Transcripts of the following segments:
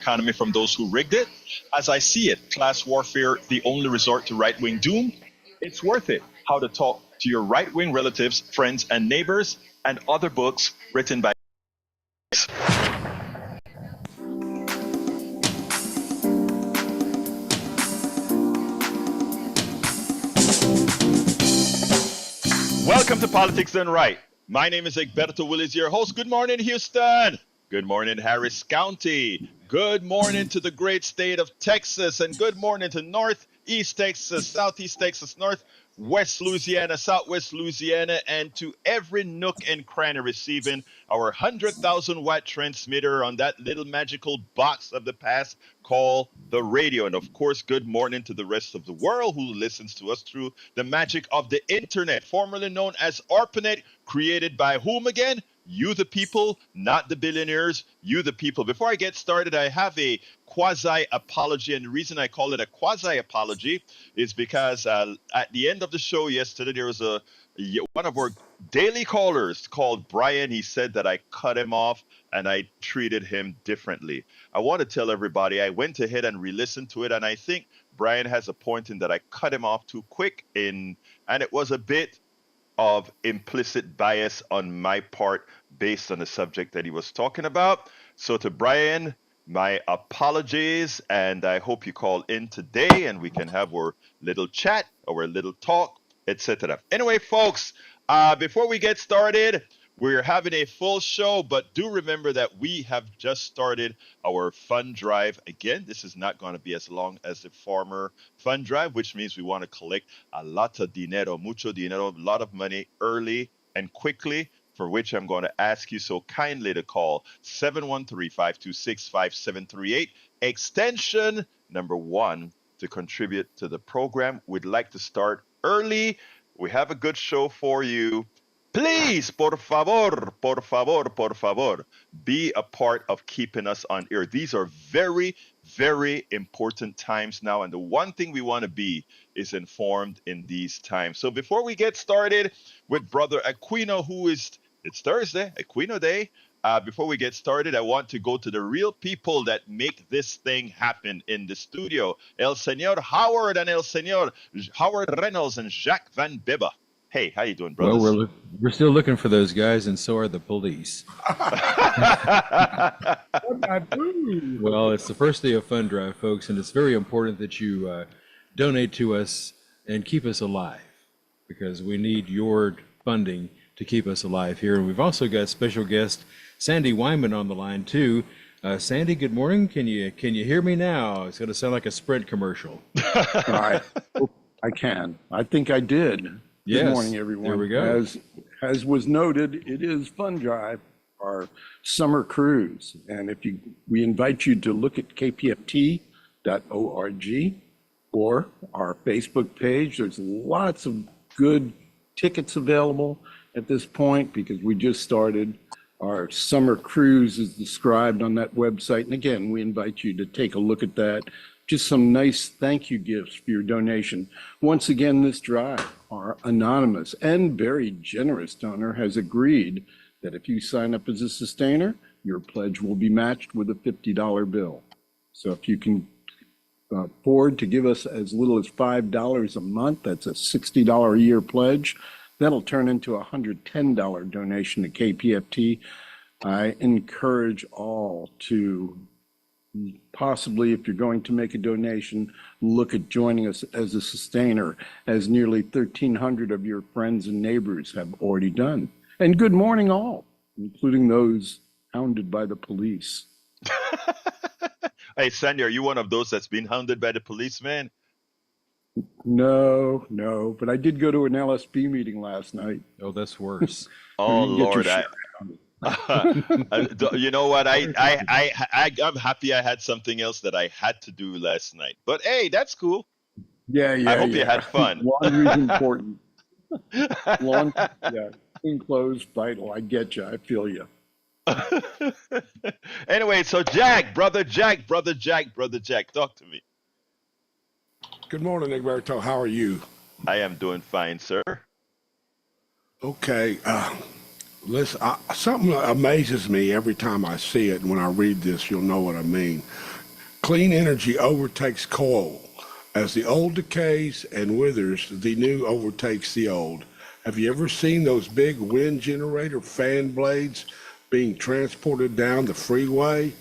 economy from those who rigged it. As I see it, class warfare, the only resort to right-wing doom. It's worth it. How to talk to your right-wing relatives, friends, and neighbors, and other books written by. Welcome to Politics Done Right. My name is Egberto Willis, your host. Good morning, Houston. Good morning, Harris County. Good morning to the great state of Texas. And good morning to Northeast Texas, Southeast Texas, Northwest Louisiana, Southwest Louisiana, and to every nook and cranny receiving our 100,000 watt transmitter on that little magical box of the past called the radio. And of course, good morning to the rest of the world who listens to us through the magic of the internet, formerly known as ARPANET, created by whom again? You the people, not the billionaires, you the people. Before I get started, I have a quasi-apology, and the reason I call it a quasi-apology is because at the end of the show yesterday, there was one of our daily callers called Brian. He said that I cut him off and I treated him differently. I want to tell everybody I went ahead and re-listened to it, and I think Brian has a point in that I cut him off too quick, and it was a bit of implicit bias on my part based on the subject that he was talking about. So to Brian, my apologies, and I hope you call in today and we can have our little chat, our little talk, etc. Anyway, folks, before we get started, we're having a full show, but do remember that we have just started our fund drive. Again, this is not going to be as long as the former fund drive, which means we want to collect a lot of dinero, mucho dinero, a lot of money early and quickly, for which I'm going to ask you so kindly to call 713-526-5738, extension number 1 to contribute to the program. We'd like to start early. We have a good show for you. Please, por favor, por favor, por favor, be a part of keeping us on air. These are very, very important times now. And the one thing we want to be is informed in these times. So before we get started with Brother Aquino, it's Thursday, Aquino Day. Before we get started, I want to go to the real people that make this thing happen in the studio. El Señor Howard and El Señor Howard Reynolds and Jacques Van Bibba. Hey, how you doing, brothers? Well, we're still looking for those guys, and so are the police. Well, it's the first day of Fund Drive, folks, and it's very important that you donate to us and keep us alive, because we need your funding to keep us alive here. And we've also got special guest Sandy Wyman on the line too. Sandy, good morning. Can you hear me now? It's going to sound like a Sprint commercial. I can. I think I did. Yes. Good morning, everyone. There we go. As was noted, it is Fund Drive, our summer cruise. And we invite you to look at kpft.org or our Facebook page. There's lots of good tickets available at this point because we just started. Our summer cruise is described on that website. And again, we invite you to take a look at that. Just some nice thank you gifts for your donation. Once again, this drive, our anonymous and very generous donor has agreed that if you sign up as a sustainer, your pledge will be matched with a $50 bill. So if you can afford to give us as little as $5 a month, that's a $60 a year pledge. That'll turn into a $110 donation to KPFT. I encourage all to possibly, if you're going to make a donation, look at joining us as a sustainer, as nearly 1,300 of your friends and neighbors have already done. And good morning all, including those hounded by the police. Hey, Sandy, are you one of those that's been hounded by the police, man? No, but I did go to an LSP meeting last night. Oh, that's worse. Oh, Lord. You know what? I'm happy I had something else that I had to do last night. But hey, that's cool. Yeah. I hope you had fun. Laundry's important. Clean clothes, vital. I get you. I feel you. Anyway, so Brother Jack, talk to me. Good morning, Egberto. How are you? I am doing fine, sir. Okay. Listen, something amazes me every time I see it. And when I read this, you'll know what I mean. Clean energy overtakes coal. As the old decays and withers, the new overtakes the old. Have you ever seen those big wind generator fan blades being transported down the freeway?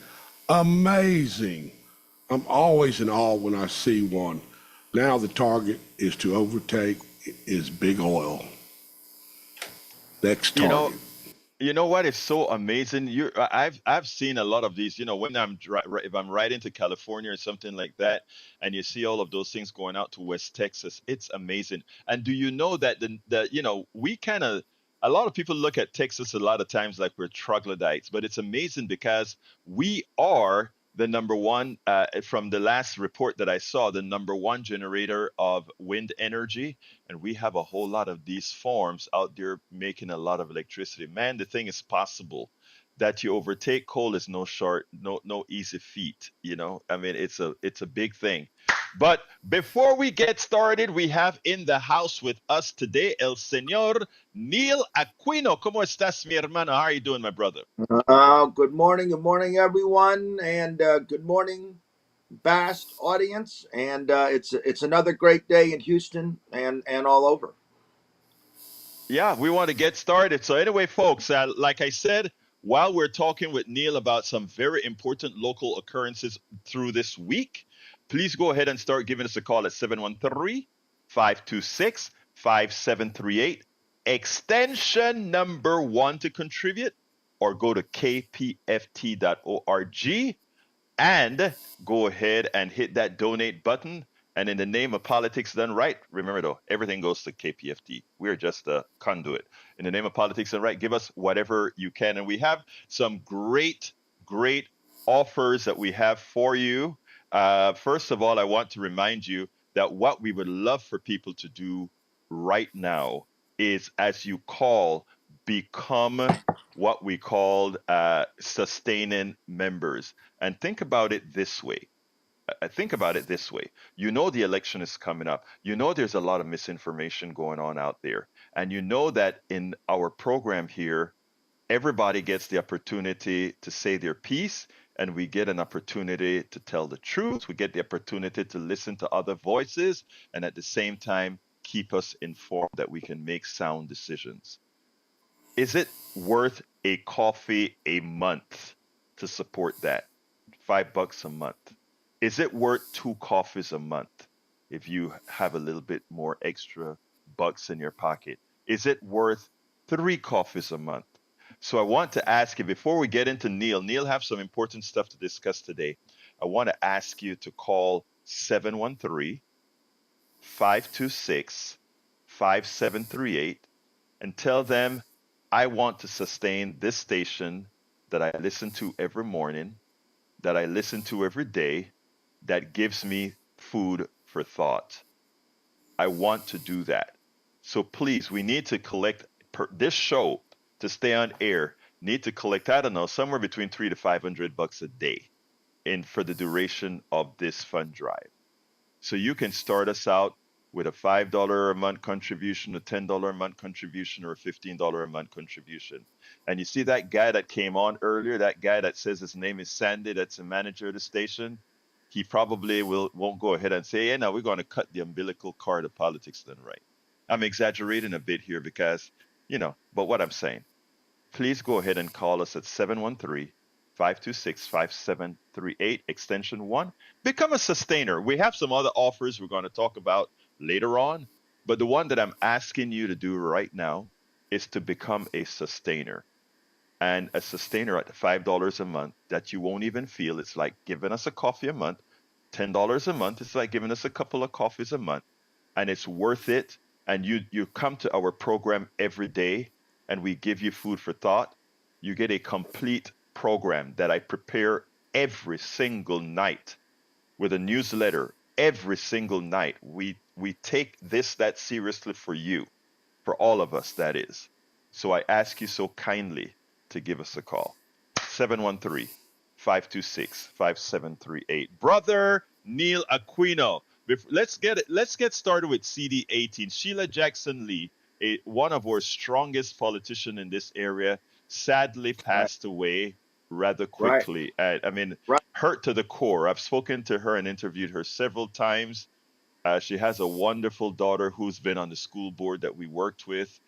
Amazing. I'm always in awe when I see one. Now the target is to overtake is big oil. Next You know, target. You know what is so amazing? I've seen a lot of these. When if I'm riding to California or something like that, and you see all of those things going out to West Texas, it's amazing. And do you know that we kind of a lot of people look at Texas a lot of times like we're troglodytes, but it's amazing because we are the number one from the last report that I saw, the number one generator of wind energy, and we have a whole lot of these farms out there making a lot of electricity. Man, the thing is possible. That you overtake coal is no easy feat. I mean, it's a big thing. But before we get started, we have in the house with us today el señor Neil Aquino. ¿Cómo estás, mi hermano? How are you doing, my brother? Good morning, everyone, and good morning, vast audience. And it's another great day in Houston and all over. Yeah, we want to get started. So, anyway, folks, like I said, while we're talking with Neil about some very important local occurrences through this week, please go ahead and start giving us a call at 713-526-5738, extension number 1 to contribute, or go to kpft.org and go ahead and hit that donate button. And in the name of politics done right, remember though, everything goes to KPFT. We're just a conduit. In the name of politics done right, give us whatever you can. And we have some great, great offers that we have for you. First of all, I want to remind you that what we would love for people to do right now is, as you call, become what we called sustaining members. And think about it this way. Think about it this way. The election is coming up. There's a lot of misinformation going on out there. And that in our program here, everybody gets the opportunity to say their piece, and we get an opportunity to tell the truth. We get the opportunity to listen to other voices, and at the same time, keep us informed that we can make sound decisions. Is it worth a coffee a month to support that? $5 a month. Is it worth 2 coffees a month if you have a little bit more extra bucks in your pocket? Is it worth 3 coffees a month? So I want to ask you, before we get into Neil have some important stuff to discuss today. I want to ask you to call 713-526-5738 and tell them, I want to sustain this station that I listen to every morning, that I listen to every day, that gives me food for thought. I want to do that. So please, we need to collect this show to stay on air. Need to collect, I don't know, somewhere between $300 to $500 a day for the duration of this fund drive. So you can start us out with a $5 a month contribution, a $10 a month contribution, or a $15 a month contribution. And you see that guy that came on earlier, that guy that says his name is Sandy, that's the manager of the station. He probably won't go ahead and say, hey, now we're going to cut the umbilical cord of politics then, right? I'm exaggerating a bit here because, but what I'm saying, please go ahead and call us at 713-526-5738, extension 1. Become a sustainer. We have some other offers we're going to talk about later on, but the one that I'm asking you to do right now is to become a sustainer. And a sustainer at $5 a month that you won't even feel. It's like giving us a coffee a month. $10 a month, it's like giving us a couple of coffees a month. And it's worth it. And you come to our program every day, and we give you food for thought. You get a complete program that I prepare every single night with a newsletter. Every single night. We take that seriously for you, for all of us, that is. So I ask you so kindly to give us a call. 713-526-5738. Brother Neil Aquino. Let's get started with CD 18. Sheila Jackson Lee, one of our strongest politicians in this area, sadly passed away rather Right. quickly. And I mean, Right. hurt to the core. I've spoken to her and interviewed her several times. She has a wonderful daughter who's been on the school board that we worked with.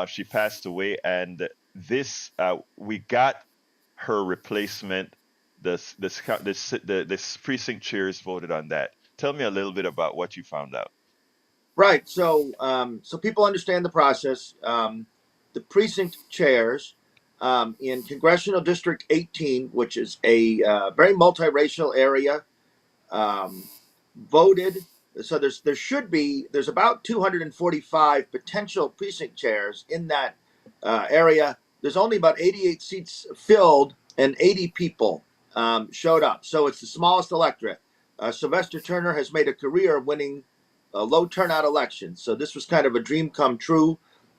She passed away, and this we got her replacement. This precinct chairs voted on that. Tell me a little bit about what you found out. Right. So, so people understand the process. The precinct chairs in Congressional District 18, which is a very multiracial area, um, voted. So there's about 245 potential precinct chairs in that area. There's only about 88 seats filled, and 80 people showed up. So it's the smallest electorate. Sylvester Turner has made a career of winning low turnout elections. So this was kind of a dream come true,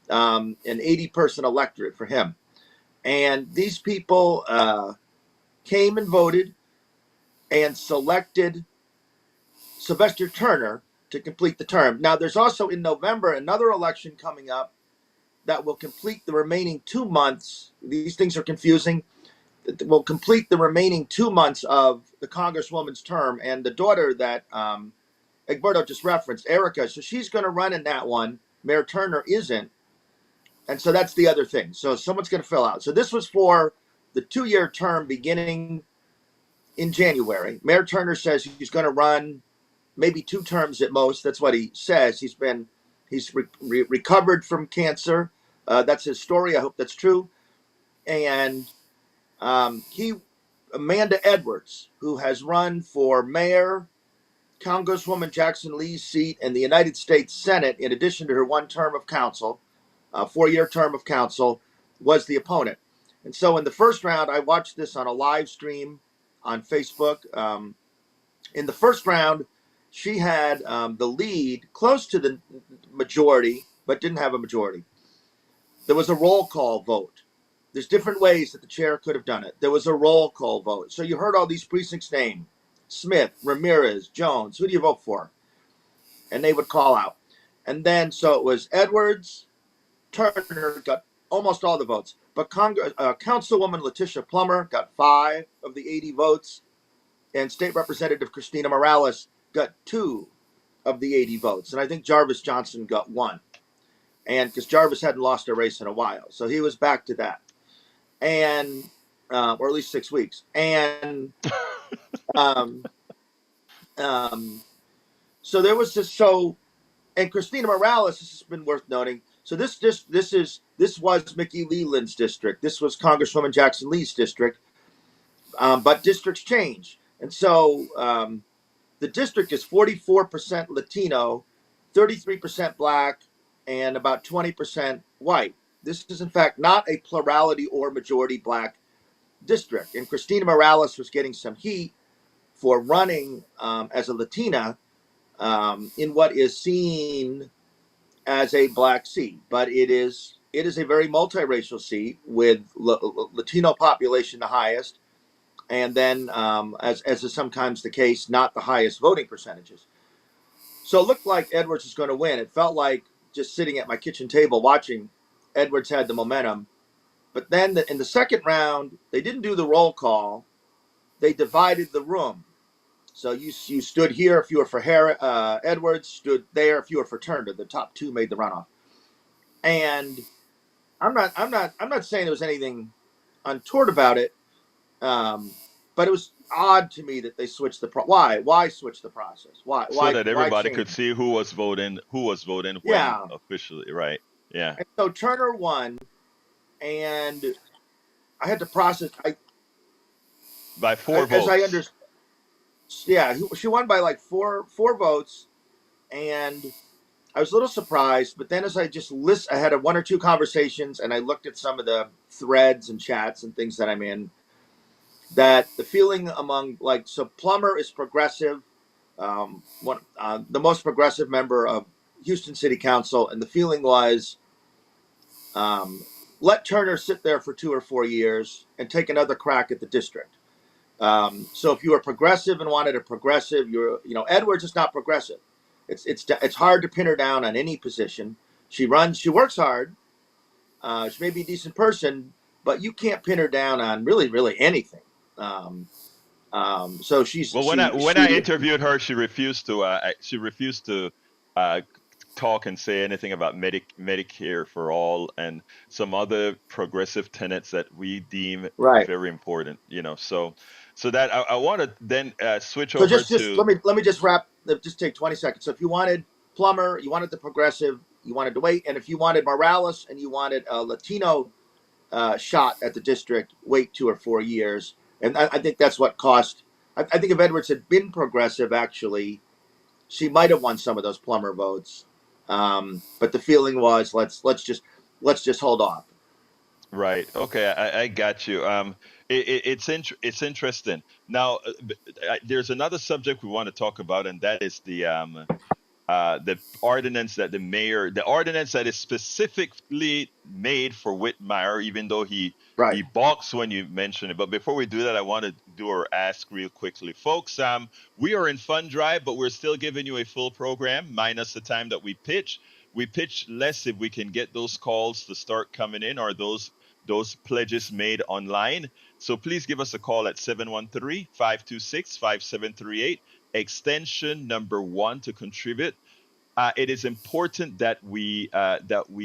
an 80-person electorate for him. And these people came and voted and selected Sylvester Turner to complete the term. Now, there's also in November another election coming up that will complete the remaining 2 months. These things are confusing. It will complete the remaining 2 months of the Congresswoman's term. And the daughter that Egberto just referenced, Erica, so she's going to run in that one. Mayor Turner isn't. And so that's the other thing. So someone's going to fill out. So this was for the 2-year term beginning in January. Mayor Turner says he's going to run maybe 2 terms at most. That's what he says. He's recovered from cancer. That's his story. I hope that's true. And Amanda Edwards, who has run for mayor, Congresswoman Jackson Lee's seat in the United States Senate, in addition to her 1 term of council, 4-year term of council, was the opponent. And so in the first round, I watched this on a live stream on Facebook. In the first round, she had the lead close to the majority, but didn't have a majority. There was a roll call vote. There's different ways that the chair could have done it. There was a roll call vote. So you heard all these precincts named: Smith, Ramirez, Jones. Who do you vote for? And they would call out. And then, so it was Edwards, Turner got almost all the votes. But Councilwoman Letitia Plummer got 5 of the 80 votes. And State Representative Christina Morales got 2 of the 80 votes. And I think Jarvis Johnson got 1. And because Jarvis hadn't lost a race in a while. So he was back to that. And, or at least 6 weeks. And, so there was this, and Christina Morales, this has been worth noting. So this was Mickey Leland's district. This was Congresswoman Jackson Lee's district. But districts change. And so the district is 44% Latino, 33% Black, and about 20% white. This is, in fact, not a plurality or majority Black district. And Christina Morales was getting some heat for running as a Latina in what is seen as a Black seat. But it is a very multiracial seat with Latino population the highest. And then, as is sometimes the case, not the highest voting percentages. So it looked like Edwards was going to win. It felt like just sitting at my kitchen table watching, Edwards had the momentum. But then in the second round, they didn't do the roll call. They divided the room. So you stood here if you were for Edwards, stood there if you were for Turner. The top 2 made the runoff. And I'm not saying there was anything untoward about it. But it was odd to me that they switched why switch the process? So that everybody change? could see who was voting when Yeah. officially, right? Yeah. And so Turner won, and I had to process. By 4 As I votes. understand, yeah, she won by like four votes, and I was a little surprised. But then as I just I had 1 or 2 conversations, and I looked at some of the threads and chats and things that I'm in, that the feeling among, so Plummer is progressive, the most progressive member of Houston City Council, and the feeling was, let Turner sit there for 2 or 4 years and take another crack at the district. So if you were progressive and wanted a progressive, Edwards is not progressive. It's hard to pin her down on any position. She works hard. She may be a decent person, but you can't pin her down on really anything. So Well, when I interviewed her, she refused to uh, talk and say anything about Medicare for all and some other progressive tenets that we deem right. very important. So that I want to then switch So over just to let me just wrap. Just take 20 seconds. So if you wanted Plummer, you wanted the progressive, you wanted to wait, and if you wanted Morales and you wanted a Latino shot at the district, wait 2 or 4 years. And I think that's what cost. I think if Edwards had been progressive, actually, she might have won some of those Plummer votes. But the feeling was let's just hold off. right. Okay, I got you. It's interesting. Now, there's another subject we want to talk about, and that is the ordinance that the ordinance that is specifically made for Whitmire, even though Right. he balks when you mention it. But before we do that, I want to do our ask real quickly, folks. We are in fund drive, but we're still giving you a full program minus the time that we pitch. We pitch less if we can get those calls to start coming in, or those pledges made online. So please give us a call at 713-526-5738, extension number 1 to contribute. It is important that we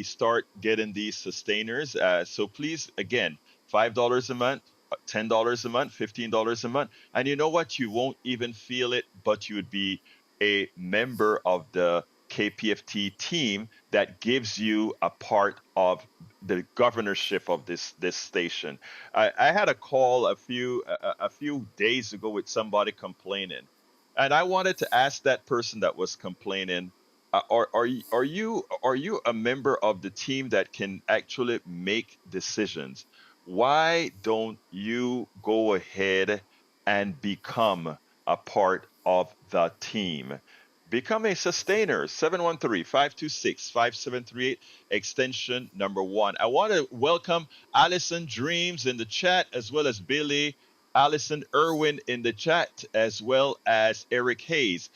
start getting these sustainers. So please, again, $5 a month, $10 a month, $15 a month, and you know what? You won't even feel it, but you would be a member of the KPFT team that gives you a part of the governorship of this station. I had a call a few days ago with somebody complaining, and I wanted to ask that person that was complaining, are you a member of the team that can actually make decisions? Why don't you go ahead and become a part of the team? Become a sustainer. 713-526-5738, extension number 1. I want to welcome Allison Dreams in the chat, as well as Billy, Allison Irwin in the chat, as well as Eric Hayes.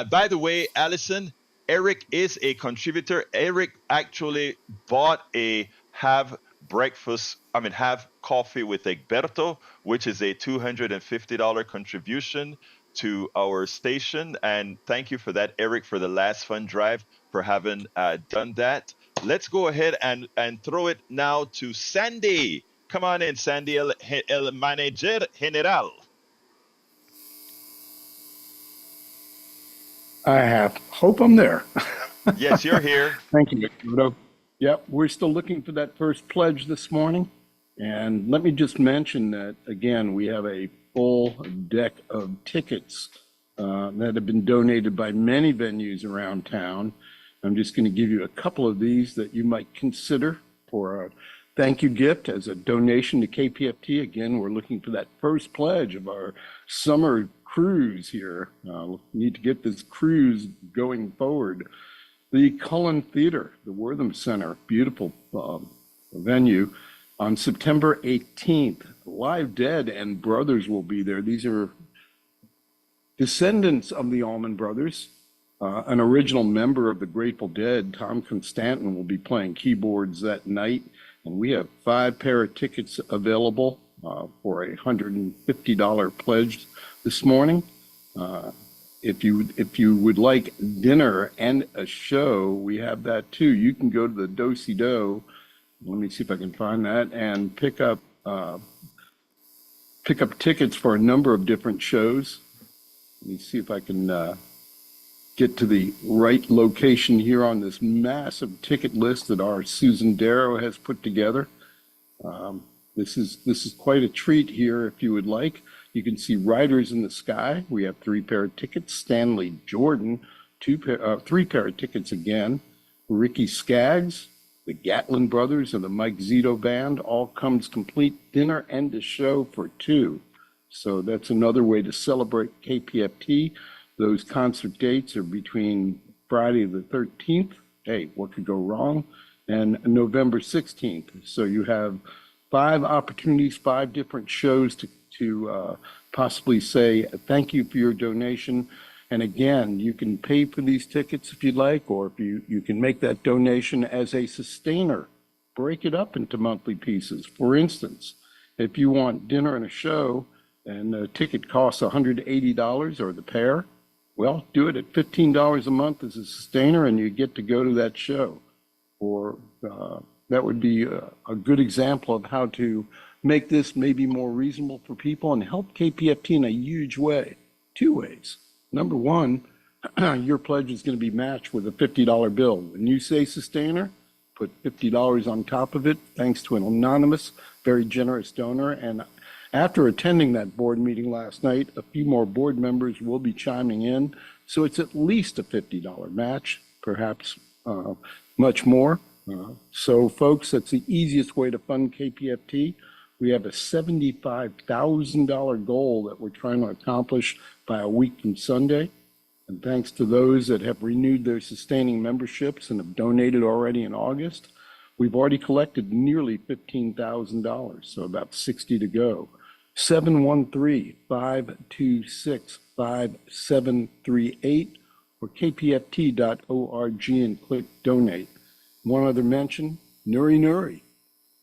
By the way, Allison, Eric is a contributor. Eric actually bought a have coffee with Egberto, which is a $250 contribution to our station. And thank you for that, Eric, for the last fund drive, for having done that. Let's go ahead and throw it now to Sandy. Come on in, Sandy, el manager general. Hope I'm there. Yes, you're here. Thank you, Roberto. Yep, we're still looking for that first pledge this morning. And let me just mention that, again, we have a full deck of tickets that have been donated by many venues around town. I'm just going to give you a couple of these that you might consider for a thank you gift as a donation to KPFT. Again, we're looking for that first pledge of our summer cruise here. We need to get this cruise going forward. The Cullen Theater, the Wortham Center, beautiful venue, on September 18th. Live Dead and Brothers will be there. These are descendants of the Allman Brothers. An original member of the Grateful Dead, Tom Constantin, will be playing keyboards that night. And we have 5 pair of tickets available for a $150 pledge this morning. If you would like dinner and a show, we have that too. You can go to the Do-Si-Do. Let me see if I can find that and pick up tickets for a number of different shows. Let me see if I can get to the right location here on this massive ticket list that our Susan Darrow has put together. This is quite a treat here. If you would like, you can see Riders in the Sky. We have 3 pair of tickets. Stanley Jordan, 3 pair of tickets again. Ricky Skaggs, the Gatlin Brothers, and the Mike Zito Band. All comes complete dinner and a show for 2. So that's another way to celebrate KPFT. Those concert dates are between Friday the 13th. Hey, what could go wrong? And November 16th. So you have 5 opportunities, 5 different shows to possibly say thank you for your donation. And again, you can pay for these tickets if you'd like, or if you can make that donation as a sustainer break it up into monthly pieces. For instance, if you want dinner and a show and the ticket costs $180 or the pair, well, do it at $15 a month as a sustainer and you get to go to that show. Or that would be a good example of how to make this maybe more reasonable for people and help KPFT in a huge way. Two ways. Number one, your pledge is going to be matched with a $50 bill. When you say sustainer, put $50 on top of it, thanks to an anonymous, very generous donor. And after attending that board meeting last night, a few more board members will be chiming in. So it's at least a $50 match, perhaps much more. So folks, that's the easiest way to fund KPFT. We have a $75,000 goal that we're trying to accomplish by a week from Sunday. And thanks to those that have renewed their sustaining memberships and have donated already in August, we've already collected nearly $15,000, so about 60 to go. 713-526-5738 or kpft.org and click donate. One other mention, Nuri,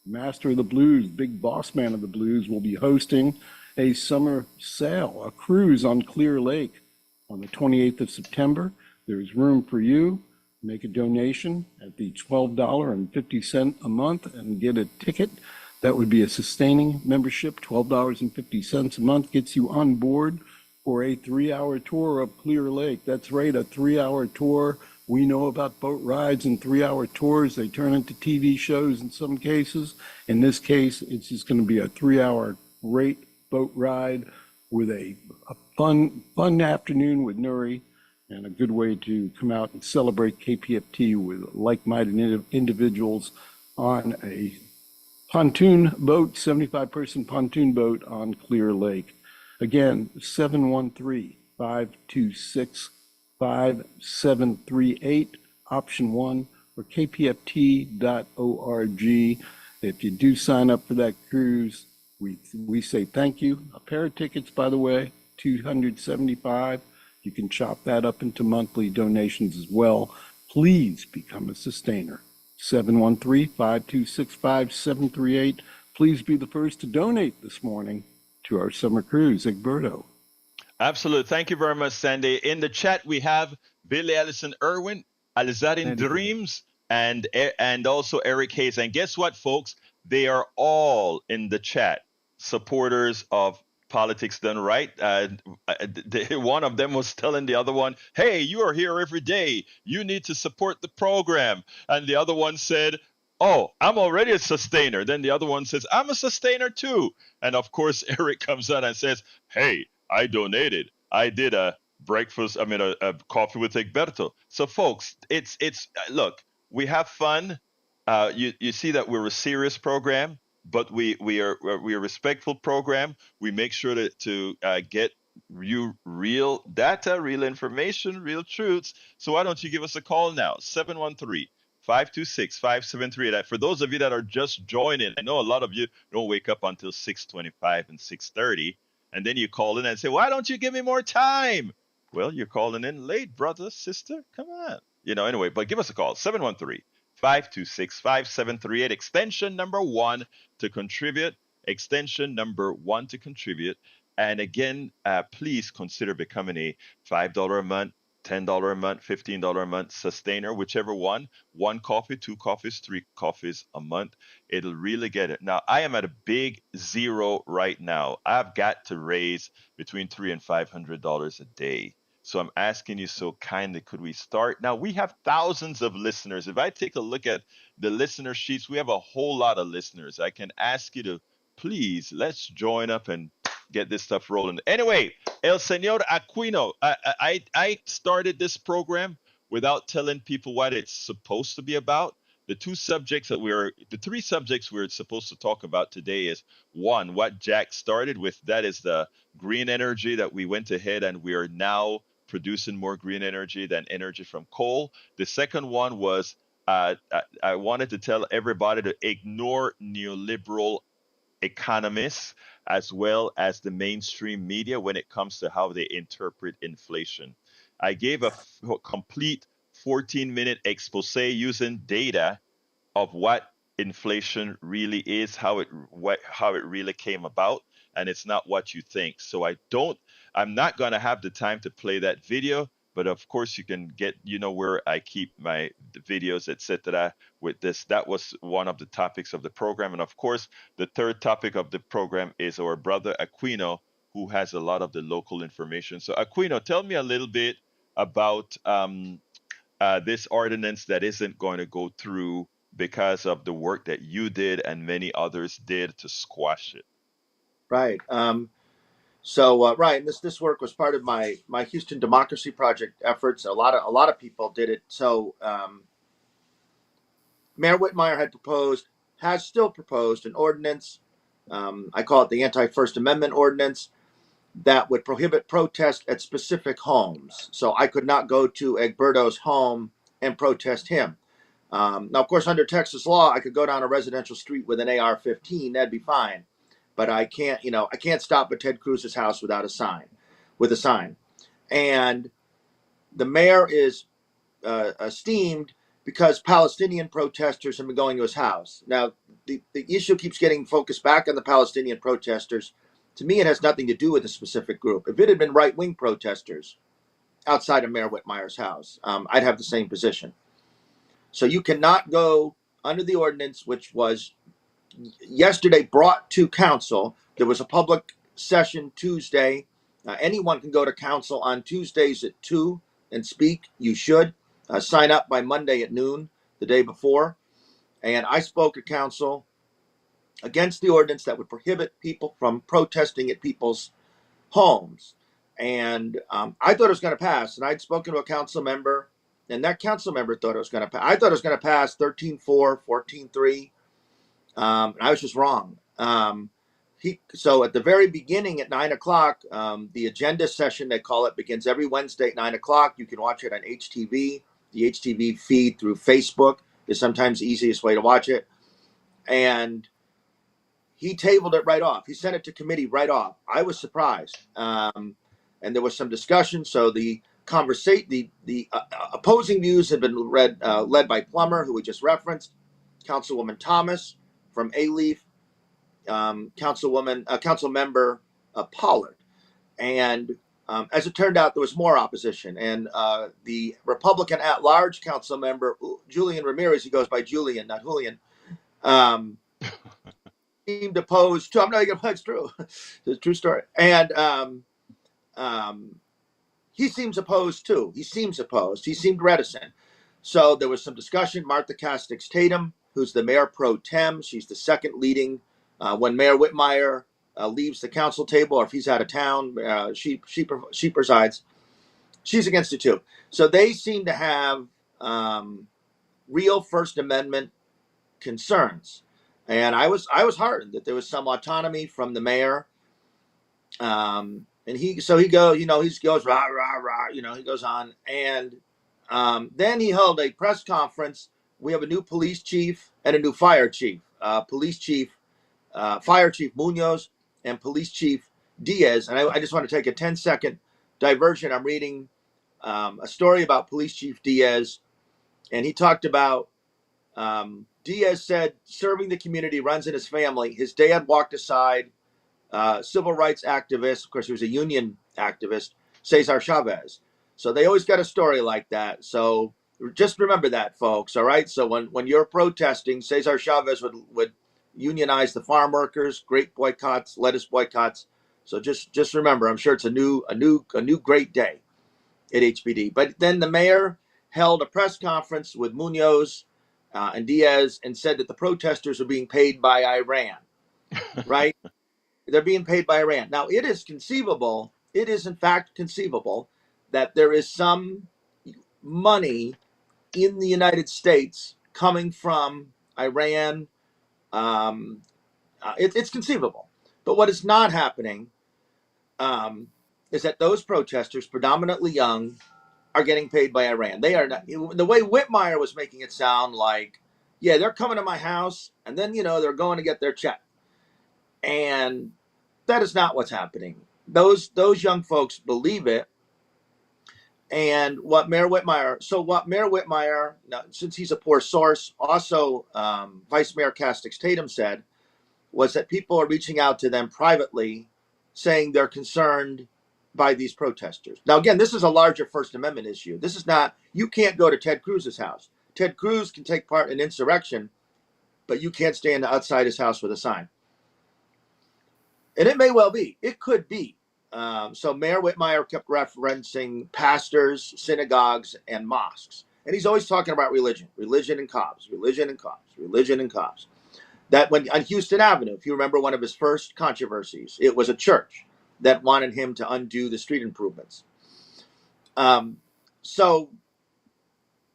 master of the blues, big boss man of the blues, will be hosting a summer sail, a cruise on Clear Lake on the 28th of September. There's room for you. Make a donation at the $12.50 a month and get a ticket. That would be a sustaining membership. $12.50 a month gets you on board for a 3-hour tour of Clear Lake. That's right, a 3-hour tour. We know about boat rides and 3-hour tours. They turn into TV shows in some cases. In this case, it's just going to be a 3-hour great boat ride with a fun afternoon with Nuri and a good way to come out and celebrate KPFT with like-minded individuals on a pontoon boat, 75-person pontoon boat on Clear Lake. Again, 713-526-5738, option 1, or kpft.org. If you do sign up for that cruise, we say thank you. A pair of tickets, by the way, $275. You can chop that up into monthly donations as well. Please become a sustainer. 713-526-5738. Please be the first to donate this morning to our summer cruise. Egberto. Absolutely. Thank you very much, Sandy. In the chat, we have Billy Ellison Irwin, Alizarin Dreams, and also Eric Hayes. And guess what, folks? They are all in the chat, supporters of Politics Done Right. One of them was telling the other one, hey, you are here every day. You need to support the program. And the other one said, oh, I'm already a sustainer. Then the other one says, I'm a sustainer too. And of course, Eric comes out and says, hey, I donated. I did a coffee with Egberto. So folks, it's look, we have fun. You see that we're a serious program, but we are a respectful program. We make sure to get you real data, real information, real truths. So why don't you give us a call now? 713-526-5738. For those of you that are just joining, I know a lot of you don't wake up until 6:25 and 6:30, and then you call in and say, why don't you give me more time? Well, you're calling in late, brother, sister. Come on. Anyway, but give us a call, 713-526-5738, extension number 1 to contribute, extension number 1 to contribute. And again, please consider becoming a $5 a month, $10 a month, $15 a month sustainer, whichever one. 1 coffee, 2 coffees, 3 coffees a month. It'll really get it. Now, I am at a big zero right now. I've got to raise between $300 and $500 a day. So I'm asking you so kindly, could we start? Now, we have thousands of listeners. If I take a look at the listener sheets, we have a whole lot of listeners. I can ask you to please, let's join up and get this stuff rolling. Anyway, El Señor Aquino, I started this program without telling people what it's supposed to be about. The 3 subjects we're supposed to talk about today is 1, what Jack started with. That is the green energy that we went ahead and we are now producing more green energy than energy from coal. The second one was I wanted to tell everybody to ignore neoliberal economists as well as the mainstream media when it comes to how they interpret inflation. I gave a complete 14-minute expose using data of what inflation really is, how it really came about, and it's not what you think. So I'm not going to have the time to play that video, but of course you can get, where I keep my videos, etc. With this, that was one of the topics of the program. And of course, the third topic of the program is our brother Aquino, who has a lot of the local information. So Aquino, tell me a little bit about this ordinance that isn't going to go through because of the work that you did and many others did to squash it. Right. Right, and this work was part of my Houston Democracy Project efforts. A lot of people did it. So Mayor Whitmire has still proposed an ordinance. I call it the Anti-First Amendment ordinance that would prohibit protest at specific homes. So I could not go to Egberto's home and protest him. Now, of course, under Texas law, I could go down a residential street with an AR-15. That'd be fine. But I can't stop at Ted Cruz's house with a sign. And the mayor is esteemed because Palestinian protesters have been going to his house. Now, the issue keeps getting focused back on the Palestinian protesters. To me, it has nothing to do with a specific group. If it had been right-wing protesters outside of Mayor Whitmire's house, I'd have the same position. So you cannot go under the ordinance, which was yesterday brought to council. There was a public session Tuesday. Anyone can go to council on Tuesdays at 2 and speak. You should sign up by Monday at noon, the day before. And I spoke at council against the ordinance that would prohibit people from protesting at people's homes. And I thought it was going to pass. And I'd spoken to a council member, and that council member thought it was going to pass. I thought it was going to pass 13-4, 14-3. And I was just wrong. So at the very beginning at 9 o'clock, the agenda session, they call it, begins every Wednesday at 9 o'clock. You can watch it on HTV. The HTV feed through Facebook is sometimes the easiest way to watch it. And he tabled it right off. He sent it to committee right off. I was surprised. And there was some discussion. So the opposing views had been led by Plummer, who we just referenced, Councilwoman Thomas from A-Leaf, council member Pollard. And as it turned out, there was more opposition. And the Republican at-large council member, Julian Ramirez, he goes by Julian, not Julian, seemed opposed to. I'm not going to it's true. It's a true story. And he seems opposed too. He seemed reticent. So there was some discussion. Martha Castix Tatum, who's the mayor pro tem, she's the second leading. When Mayor Whitmire leaves the council table, or if he's out of town, she presides. She's against it too. So they seem to have real First Amendment concerns. And I was heartened that there was some autonomy from the mayor. And he goes rah rah rah, he goes on, and then he held a press conference. We have a new police chief and a new fire chief. Fire Chief Munoz and Police Chief Diaz. And I just want to take a 10-second diversion. I'm reading a story about Police Chief Diaz, and he talked about Diaz said serving the community runs in his family. His dad walked aside, civil rights activist, of course he was a union activist, Cesar Chavez. So they always got a story like that. So just remember that, folks. All right. So when you're protesting, Cesar Chavez would unionize the farm workers, grape boycotts, lettuce boycotts. So just remember, I'm sure it's a new great day at HBD. But then the mayor held a press conference with Munoz and Diaz and said that the protesters are being paid by Iran, right? They're being paid by Iran. Now, it is in fact conceivable that there is some money in the United States coming from Iran. It's conceivable. But what is not happening is that those protesters, predominantly young, are getting paid by Iran. They are not. The way Whitmire was making it sound like, yeah, they're coming to my house, and then they're going to get their check, and that is not what's happening. Those young folks believe it, And what Mayor Whitmire, now, since he's a poor source, also Vice Mayor Castix Tatum said, was that people are reaching out to them privately saying they're concerned by these protesters. Now, again, this is a larger First Amendment issue. This is not, you can't go to Ted Cruz's house. Ted Cruz can take part in insurrection, but you can't stand outside his house with a sign. And it may well be, it could be. So Mayor Whitmire kept referencing pastors, synagogues, and mosques. And he's always talking about religion and cops, religion and cops, religion and cops. That when on Houston Avenue, if you remember one of his first controversies, it was a church that wanted him to undo the street improvements. So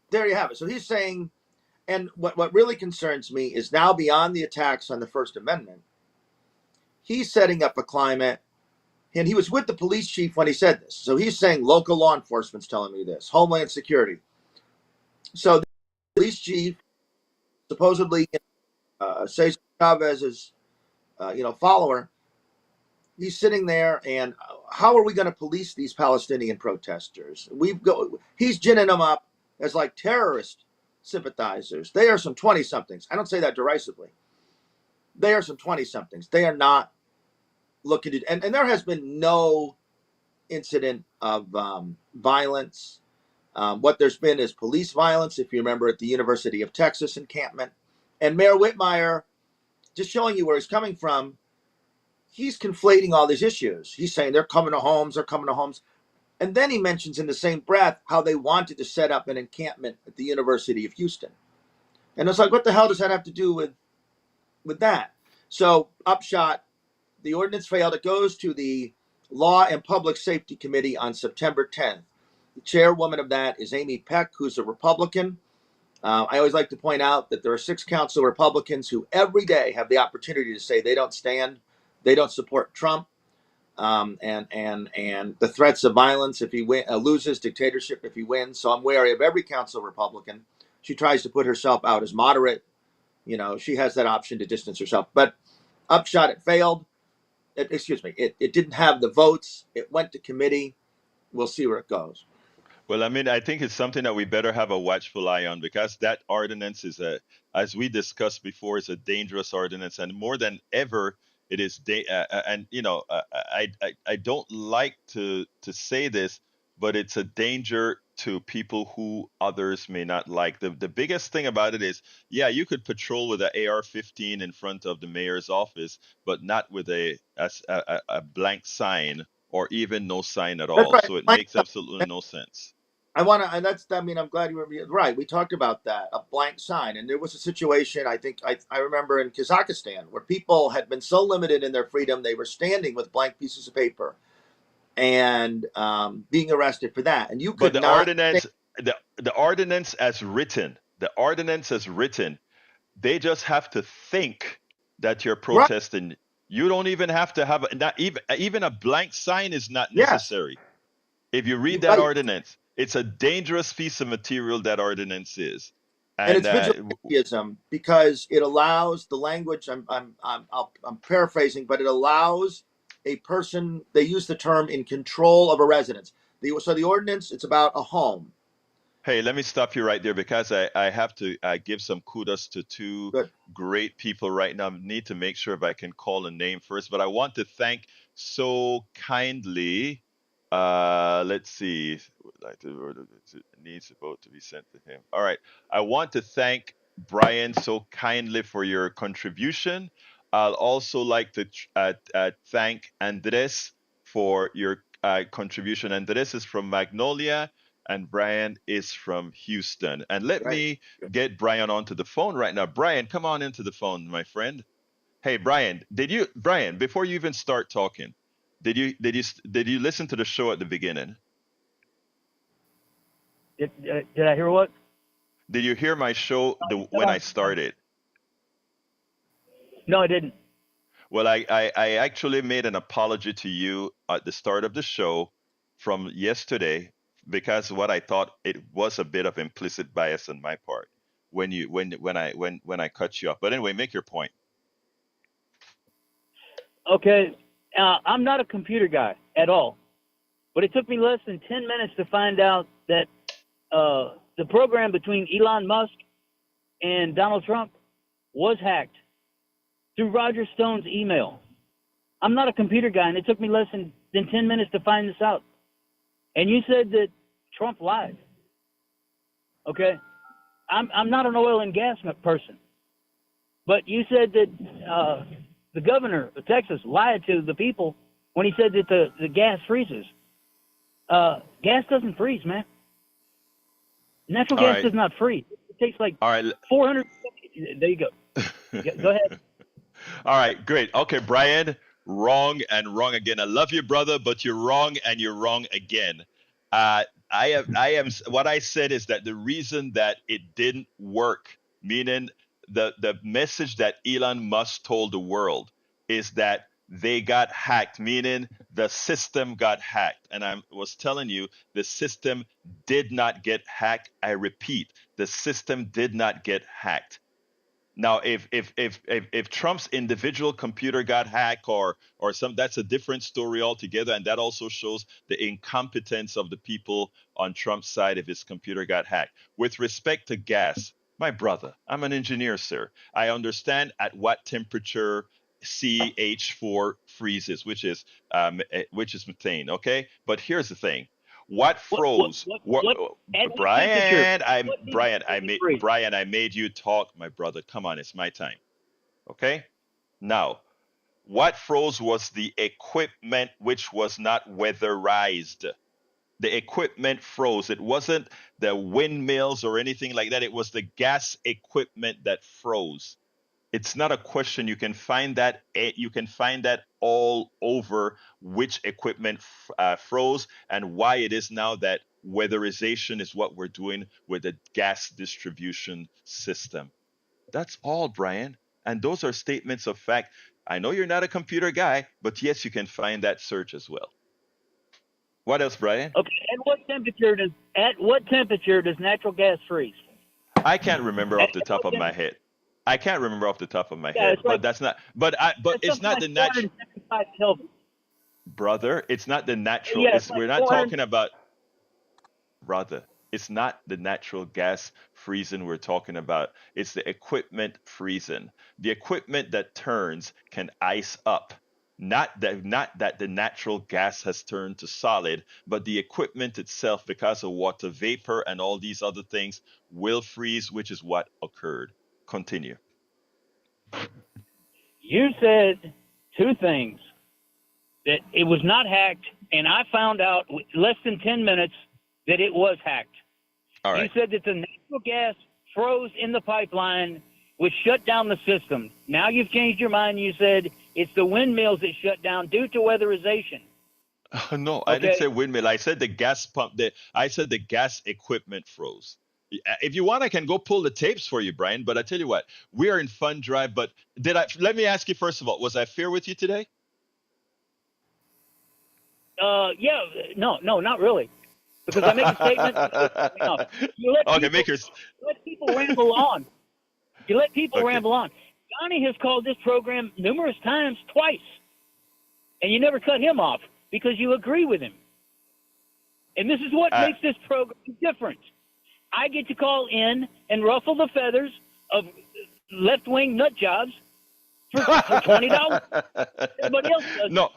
there you have it. So he's saying, and what really concerns me is now beyond the attacks on the First Amendment, he's setting up a climate, and he was with the police chief when he said this. So he's saying local law enforcement's telling me this, Homeland Security. So the police chief supposedly Cesar Chavez's follower, he's sitting there, and how are we going to police these Palestinian protesters? He's ginning them up as like terrorist sympathizers. They are some 20-somethings. I don't say that derisively. They are some 20-somethings. They are not looking to, and there has been no incident of violence. What there's been is police violence, if you remember, at the University of Texas encampment. And Mayor Whitmire, just showing you where he's coming from, he's conflating all these issues. He's saying they're coming to homes. And then he mentions in the same breath how they wanted to set up an encampment at the University of Houston. And it's like, what the hell does that have to do with that? So, upshot, the ordinance failed. It goes to the Law and Public Safety Committee on September 10th. The chairwoman of that is Amy Peck, who's a Republican. I always like to point out that there are 6 council Republicans who every day have the opportunity to say they don't support Trump, and the threats of violence if he loses, dictatorship if he wins. So I'm wary of every council Republican. She tries to put herself out as moderate. She has that option to distance herself. But upshot, it failed. It didn't have the votes. It went to committee. We'll see where it goes. Well, I mean, I think it's something that we better have a watchful eye on, because that ordinance is as we discussed before, it's a dangerous ordinance, and more than ever, it is. I don't like to say this, but it's a danger to people who others may not like. The biggest thing about it is, yeah, you could patrol with an AR-15 in front of the mayor's office, but not with a blank sign, or even no sign at all. Right. So it makes absolutely no sense. I'm glad you were right. We talked about that, a blank sign. And there was a situation, I remember in Kazakhstan, where people had been so limited in their freedom, they were standing with blank pieces of paper and being arrested for that. And you could But the ordinance as written, they just have to think that you're protesting. Right. You don't even have to have not even a blank sign is not necessary. Yes. If you read that ordinance, it's a dangerous piece of material, that ordinance is. And it's vigilantism, because it allows the language. I'm paraphrasing, but it allows a person. They use the term in control of a residence. So the ordinance, it's about a home. Hey, let me stop you right there, because I have to give some kudos to 2 great people right now. I need to make sure if I can call a name first, but I want to thank so kindly. Let's see. Needs a vote to be sent to him. All right. I want to thank Brian so kindly for your contribution. I'll also like to thank Andres for your contribution. Andres is from Magnolia, and Brian is from Houston. And let me get Brian onto the phone right now. Brian, come on into the phone, my friend. Hey, Brian, before you even start talking, did you listen to the show at the beginning? Did I hear what? Did you hear my show when I started? No, I didn't. Well, I actually made an apology to you at the start of the show from yesterday, because what I thought it was a bit of implicit bias on my part when I cut you off. But anyway, make your point. Okay, I'm not a computer guy at all. But it took me less than 10 minutes to find out that the program between Elon Musk and Donald Trump was hacked through Roger Stone's email. I'm not a computer guy, and it took me less than 10 minutes to find this out. And you said that Trump lied. Okay? I'm not an oil and gas person. But you said that the governor of Texas lied to the people when he said that the gas freezes. Gas doesn't freeze, man. Natural All gas right. does not freeze. It takes like All right. 400. There you go. Go ahead. All right, great. Okay, Brian, wrong and wrong again. I love you, brother, but you're wrong and you're wrong again. What I said is that the reason that it didn't work, meaning the message that Elon Musk told the world is that they got hacked, meaning the system got hacked. And I was telling you, the system did not get hacked. I repeat, the system did not get hacked. Now, if Trump's individual computer got hacked or some, that's a different story altogether, and that also shows the incompetence of the people on Trump's side if his computer got hacked. With respect to gas, my brother, I'm an engineer, sir. I understand at what temperature CH4 freezes, which is methane. Okay, but here's the thing: what froze? At what Brian, temperature? What temperature does it freeze? Brian, I made you talk, my brother. Come on, it's my time. Okay. Now, what froze was the equipment which was not weatherized. The equipment froze. It wasn't the windmills or anything like that. It was the gas equipment that froze. It's not a question. You can find that. You can find that all over which equipment froze and why it is now that weatherization is what we're doing with the gas distribution system. That's all, Brian. And those are statements of fact. I know you're not a computer guy, but yes, you can find that search as well. What else, Brian? Okay. At what temperature does natural gas freeze? I can't remember off the top of my head. I can't remember off the top of my head, it's like- but that's not. But it's not the natural. 475 Kelvin. Brother, it's not the natural. Yeah, it's like We're not 400 talking about, brother. It's not the natural gas freezing we're talking about. It's the equipment freezing. The equipment that turns can ice up. Not that the natural gas has turned to solid, but the equipment itself, because of water vapor and all these other things, will freeze, which is what occurred. Continue. You said two things: that it was not hacked, and I found out less than 10 minutes that it was hacked. All right. You said that the natural gas froze in the pipeline, which shut down the system. Now you've changed your mind. You said it's the windmills that shut down due to weatherization. No, I didn't Okay. say windmill. I said the gas pump. I said the gas equipment froze. If you want, I can go pull the tapes for you, Brian. But I tell you what, we are in fun drive. But let me ask you first of all, was I fair with you today? Yeah, no, not really. Because I make a statement. You let Okay, people, make your. let people ramble on. You let people ramble on. Johnny has called this program numerous times, twice, and you never cut him off because you agree with him. And this is what makes this program different. I get to call in and ruffle the feathers of left-wing nut jobs for $20. Everybody else does. No,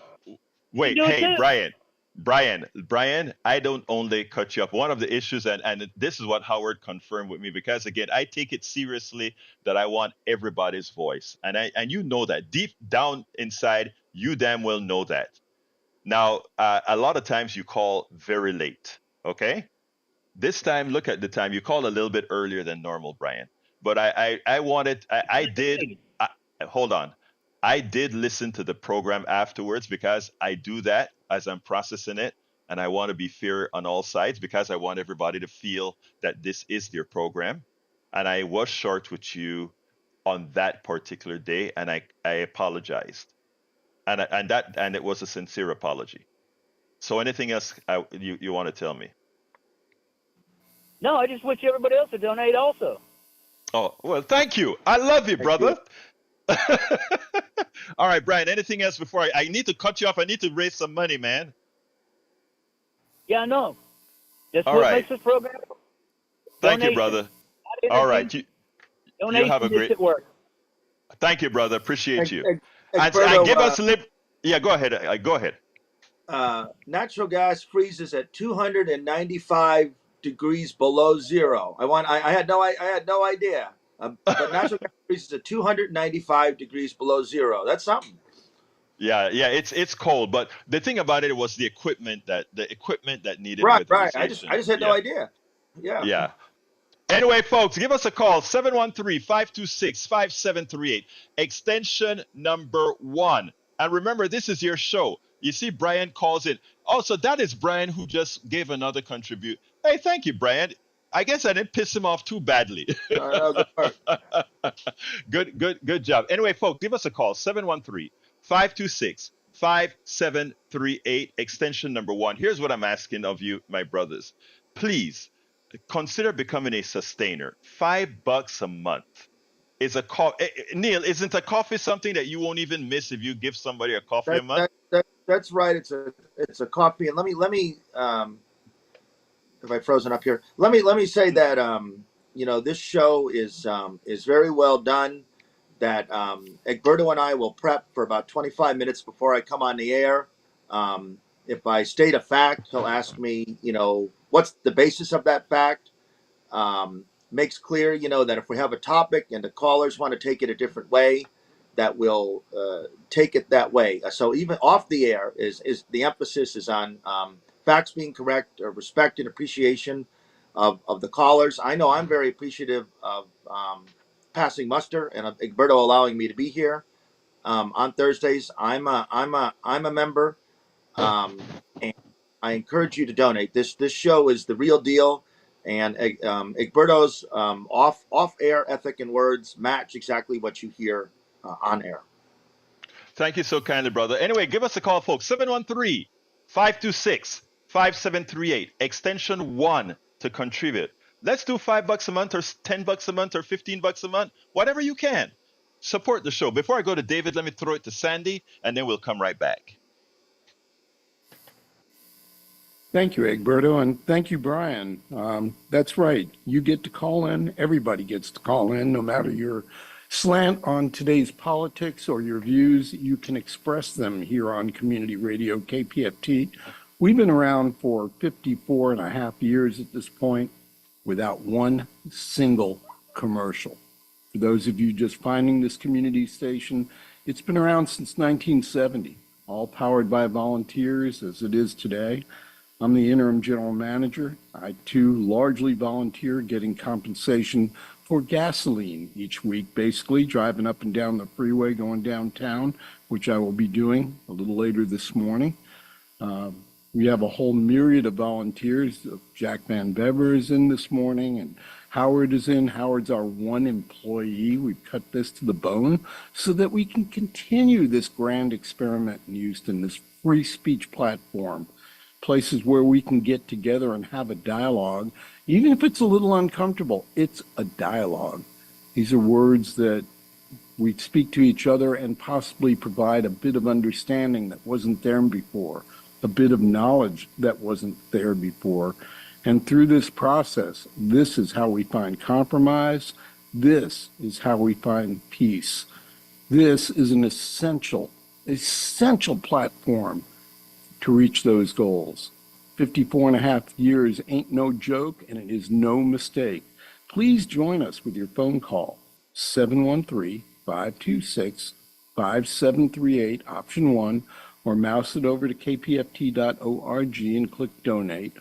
wait, You do it hey, too. Brian, I don't only cut you up. One of the issues, and this is what Howard confirmed with me, because again, I take it seriously that I want everybody's voice, and you know that deep down inside, you damn well know that. Now, a lot of times you call very late, okay? This time, look at the time. You called a little bit earlier than normal, Brian. But hold on. I did listen to the program afterwards because I do that as I'm processing it. And I want to be fair on all sides because I want everybody to feel that this is their program. And I was short with you on that particular day. And I apologized. And it was a sincere apology. So anything else you want to tell me? No, I just wish everybody else to donate also. Oh, well, thank you. I love you, brother. All right, Brian, anything else before I need to cut you off? I need to raise some money, man. Yeah, I know. That's All what right. makes this program. Thank you, Donation, brother. not All energy. right. You have Donation a makes great. it work. Thank you, brother. Appreciate you. And Egberto, give us lip. Yeah, go ahead. Go ahead. natural gas freezes at 295 degrees below zero. I had no idea. But natural gas freezes at 295 degrees below zero. That's something. Yeah, yeah, it's cold, but the thing about it was the equipment that needed Right, right. I weatherization. just had no Yeah, idea. Yeah. yeah. Anyway, folks, give us a call 713-526-5738, extension number 1. And remember, this is your show. You see Brian calls in. Also, that is Brian who just gave another contribute. Hey, thank you, Brian. I guess I didn't piss him off too badly. That was a part. Good job. Anyway, folks, give us a call 713-526-5738, extension number 1. Here's what I'm asking of you, my brothers. Please consider becoming a sustainer. $5 a month is a coffee. Neil, isn't a coffee something that you won't even miss if you give somebody a coffee a month? That's right. It's a coffee. And let me have I frozen up here? Let me say that this show is very well done. That Egberto and I will prep for about 25 minutes before I come on the air. If I state a fact, he'll ask me, what's the basis of that fact? Makes clear, that if we have a topic and the callers want to take it a different way, that we'll take it that way. So even off the air is the emphasis is on facts being correct, respect and appreciation of the callers. I know I'm very appreciative of passing muster and of Egberto allowing me to be here on Thursdays. I'm a member, and I encourage you to donate. This show is the real deal, and Egberto's off air ethic and words match exactly what you hear on air. Thank you so kindly, brother. Anyway, give us a call, folks. 713-526-5738, extension 1 to contribute. Let's do $5 a month or $10 a month or $15 a month, whatever you can. Support the show. Before I go to David, let me throw it to Sandy, and then we'll come right back. Thank you, Egberto, and thank you, Brian. That's right. You get to call in. Everybody gets to call in, no matter your slant on today's politics or your views. You can express them here on Community Radio KPFT. We've been around for 54 and a half years at this point without one single commercial. For those of you just finding this community station, it's been around since 1970, all powered by volunteers as it is today. I'm the interim general manager. I too largely volunteer, getting compensation for gasoline each week, basically driving up and down the freeway going downtown, which I will be doing a little later this morning. We have a whole myriad of volunteers. Jack Van Bever is in this morning, and Howard is in. Howard's our one employee. We've cut this to the bone so that we can continue this grand experiment in Houston, this free speech platform, places where we can get together and have a dialogue. Even if it's a little uncomfortable, it's a dialogue. These are words that we speak to each other and possibly provide a bit of understanding that wasn't there before, a bit of knowledge that wasn't there before. And through this process, this is how we find compromise. This is how we find peace. This is an essential platform to reach those goals. 54 and a half years ain't no joke, and it is no mistake. Please join us with your phone call, 713-526-5738, option 1, or mouse it over to kpft.org and click donate.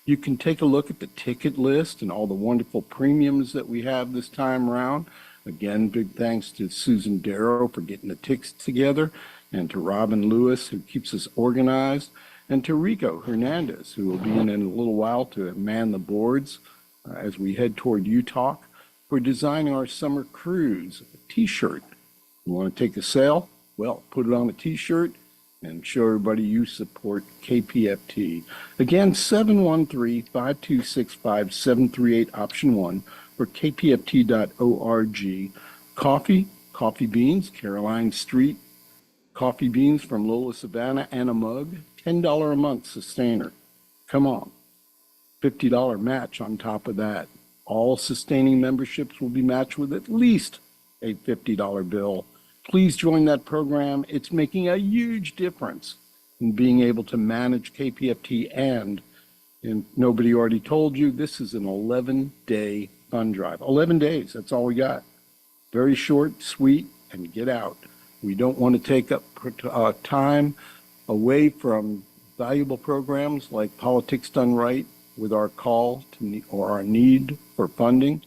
You can take a look at the ticket list and all the wonderful premiums that we have this time around. Again, big thanks to Susan Darrow for getting the tickets together, and to Robin Lewis, who keeps us organized, and to Rico Hernandez, who will be in a little while to man the boards as we head toward Utah, for designing our summer cruise t-shirt. You want to take a sail? Well, put it on a t-shirt and show everybody you support KPFT. Again, 713-526-5738, option 1, or kpft.org. Coffee beans, Caroline Street. Coffee beans from Lola Savannah, and a mug, $10 a month sustainer. Come on, $50 match on top of that. All sustaining memberships will be matched with at least a $50 bill. Please join that program. It's making a huge difference in being able to manage KPFT. And nobody already told you, this is an 11-day fund drive. 11 days, that's all we got. Very short, sweet, and get out. We don't want to take up time away from valuable programs like Politics Done Right with our call to or our need for funding.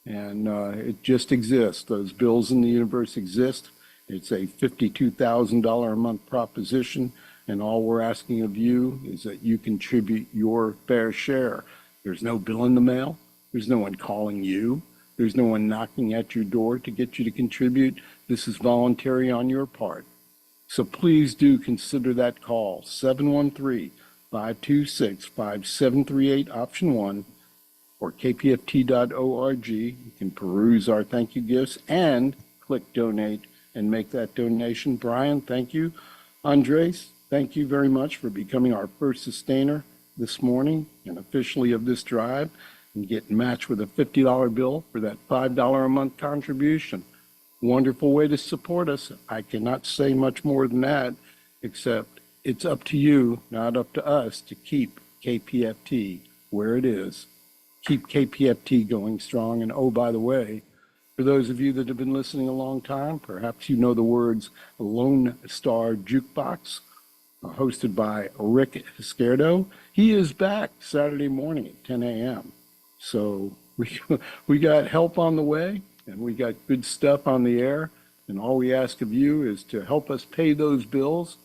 And it just exists. Those bills in the universe exist. It's a $52,000 a month proposition. And all we're asking of you is that you contribute your fair share. There's no bill in the mail. There's no one calling you. There's no one knocking at your door to get you to contribute. This is voluntary on your part. So please do consider that call, 713-526-5738, option 1, or kpft.org. You can peruse our thank you gifts and click donate and make that donation. Brian, thank you. Andres, thank you very much for becoming our first sustainer this morning and officially of this drive, and getting matched with a $50 bill for that $5 a month contribution. Wonderful way to support us. I cannot say much more than that, except it's up to you, not up to us, to keep KPFT where it is. Keep KPFT going strong. And oh, by the way, for those of you that have been listening a long time, perhaps you know the words Lone Star Jukebox, hosted by Rick Esquerdo. He is back Saturday morning at 10 a.m. So we got help on the way, and we got good stuff on the air. And all we ask of you is to help us pay those bills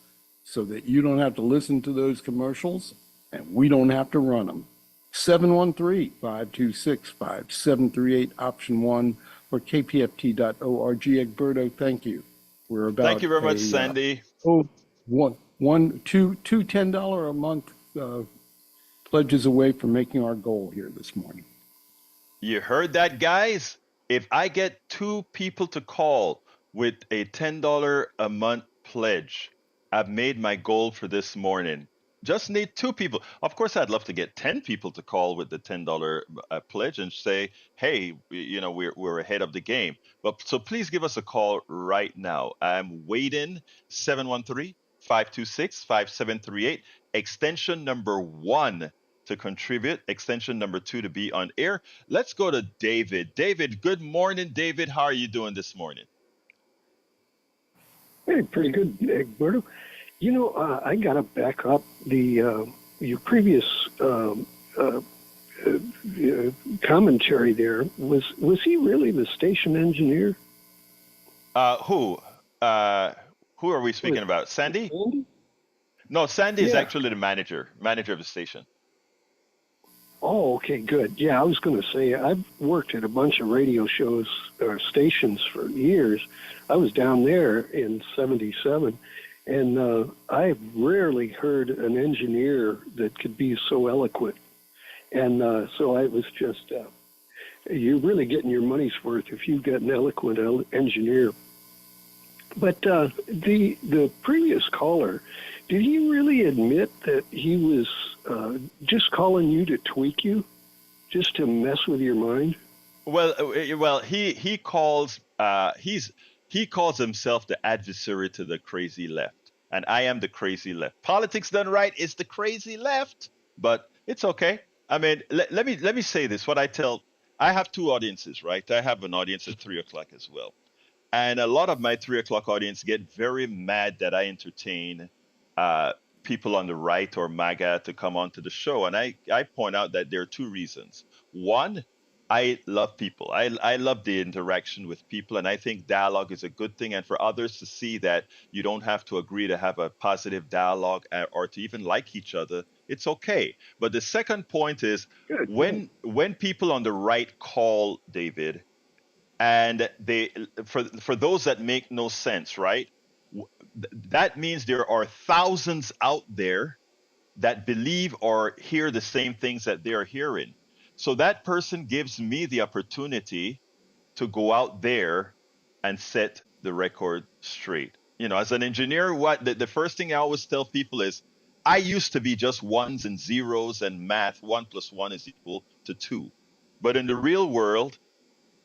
so that you don't have to listen to those commercials and we don't have to run them. 713-526-5738, option 1, or kpft.org. Egberto, thank you. We're about Thank you very much, Sandy. two $10 a month pledges away from making our goal here this morning. You heard that, guys? If I get 2 people to call with a $10 a month pledge, I've made my goal for this morning. Just need 2 people. Of course, I'd love to get 10 people to call with the $10 pledge and say, hey, we're ahead of the game. But so please give us a call right now. I'm waiting. 713-526-5738, extension number 1 to contribute, extension number 2 to be on air. Let's go to David. David, good morning, David. How are you doing this morning? Hey, pretty good, Egberto. I got to back up your previous commentary there. Was he really the station engineer? Who? Who are we speaking about? Sandy? No, Sandy is actually the manager of the station. Oh, okay, good. Yeah, I was going to say, I've worked at a bunch of radio shows or stations for years. I was down there in 77, and I've rarely heard an engineer that could be so eloquent. And so I was just, you're really getting your money's worth if you've got an eloquent engineer. But the previous caller, did he really admit that he was just calling you to tweak you, just to mess with your mind? Well, he calls himself the adversary to the crazy left, and I am the crazy left. Politics Done Right is the crazy left, but it's okay. I mean, let me say this. I have 2 audiences, right? I have an audience at 3:00 as well. And a lot of my 3:00 audience get very mad that I entertain people on the right or MAGA to come onto the show. And I point out that there are 2 reasons. One, I love people. I love the interaction with people. And I think dialogue is a good thing. And for others to see that you don't have to agree to have a positive dialogue or to even like each other, it's okay. But the second point is when people on the right call, David, and for those that make no sense, right? That means there are thousands out there that believe or hear the same things that they're hearing. So that person gives me the opportunity to go out there and set the record straight. As an engineer, the first thing I always tell people is, I used to be just ones and zeros and math. 1 + 1 is equal to 2. But in the real world,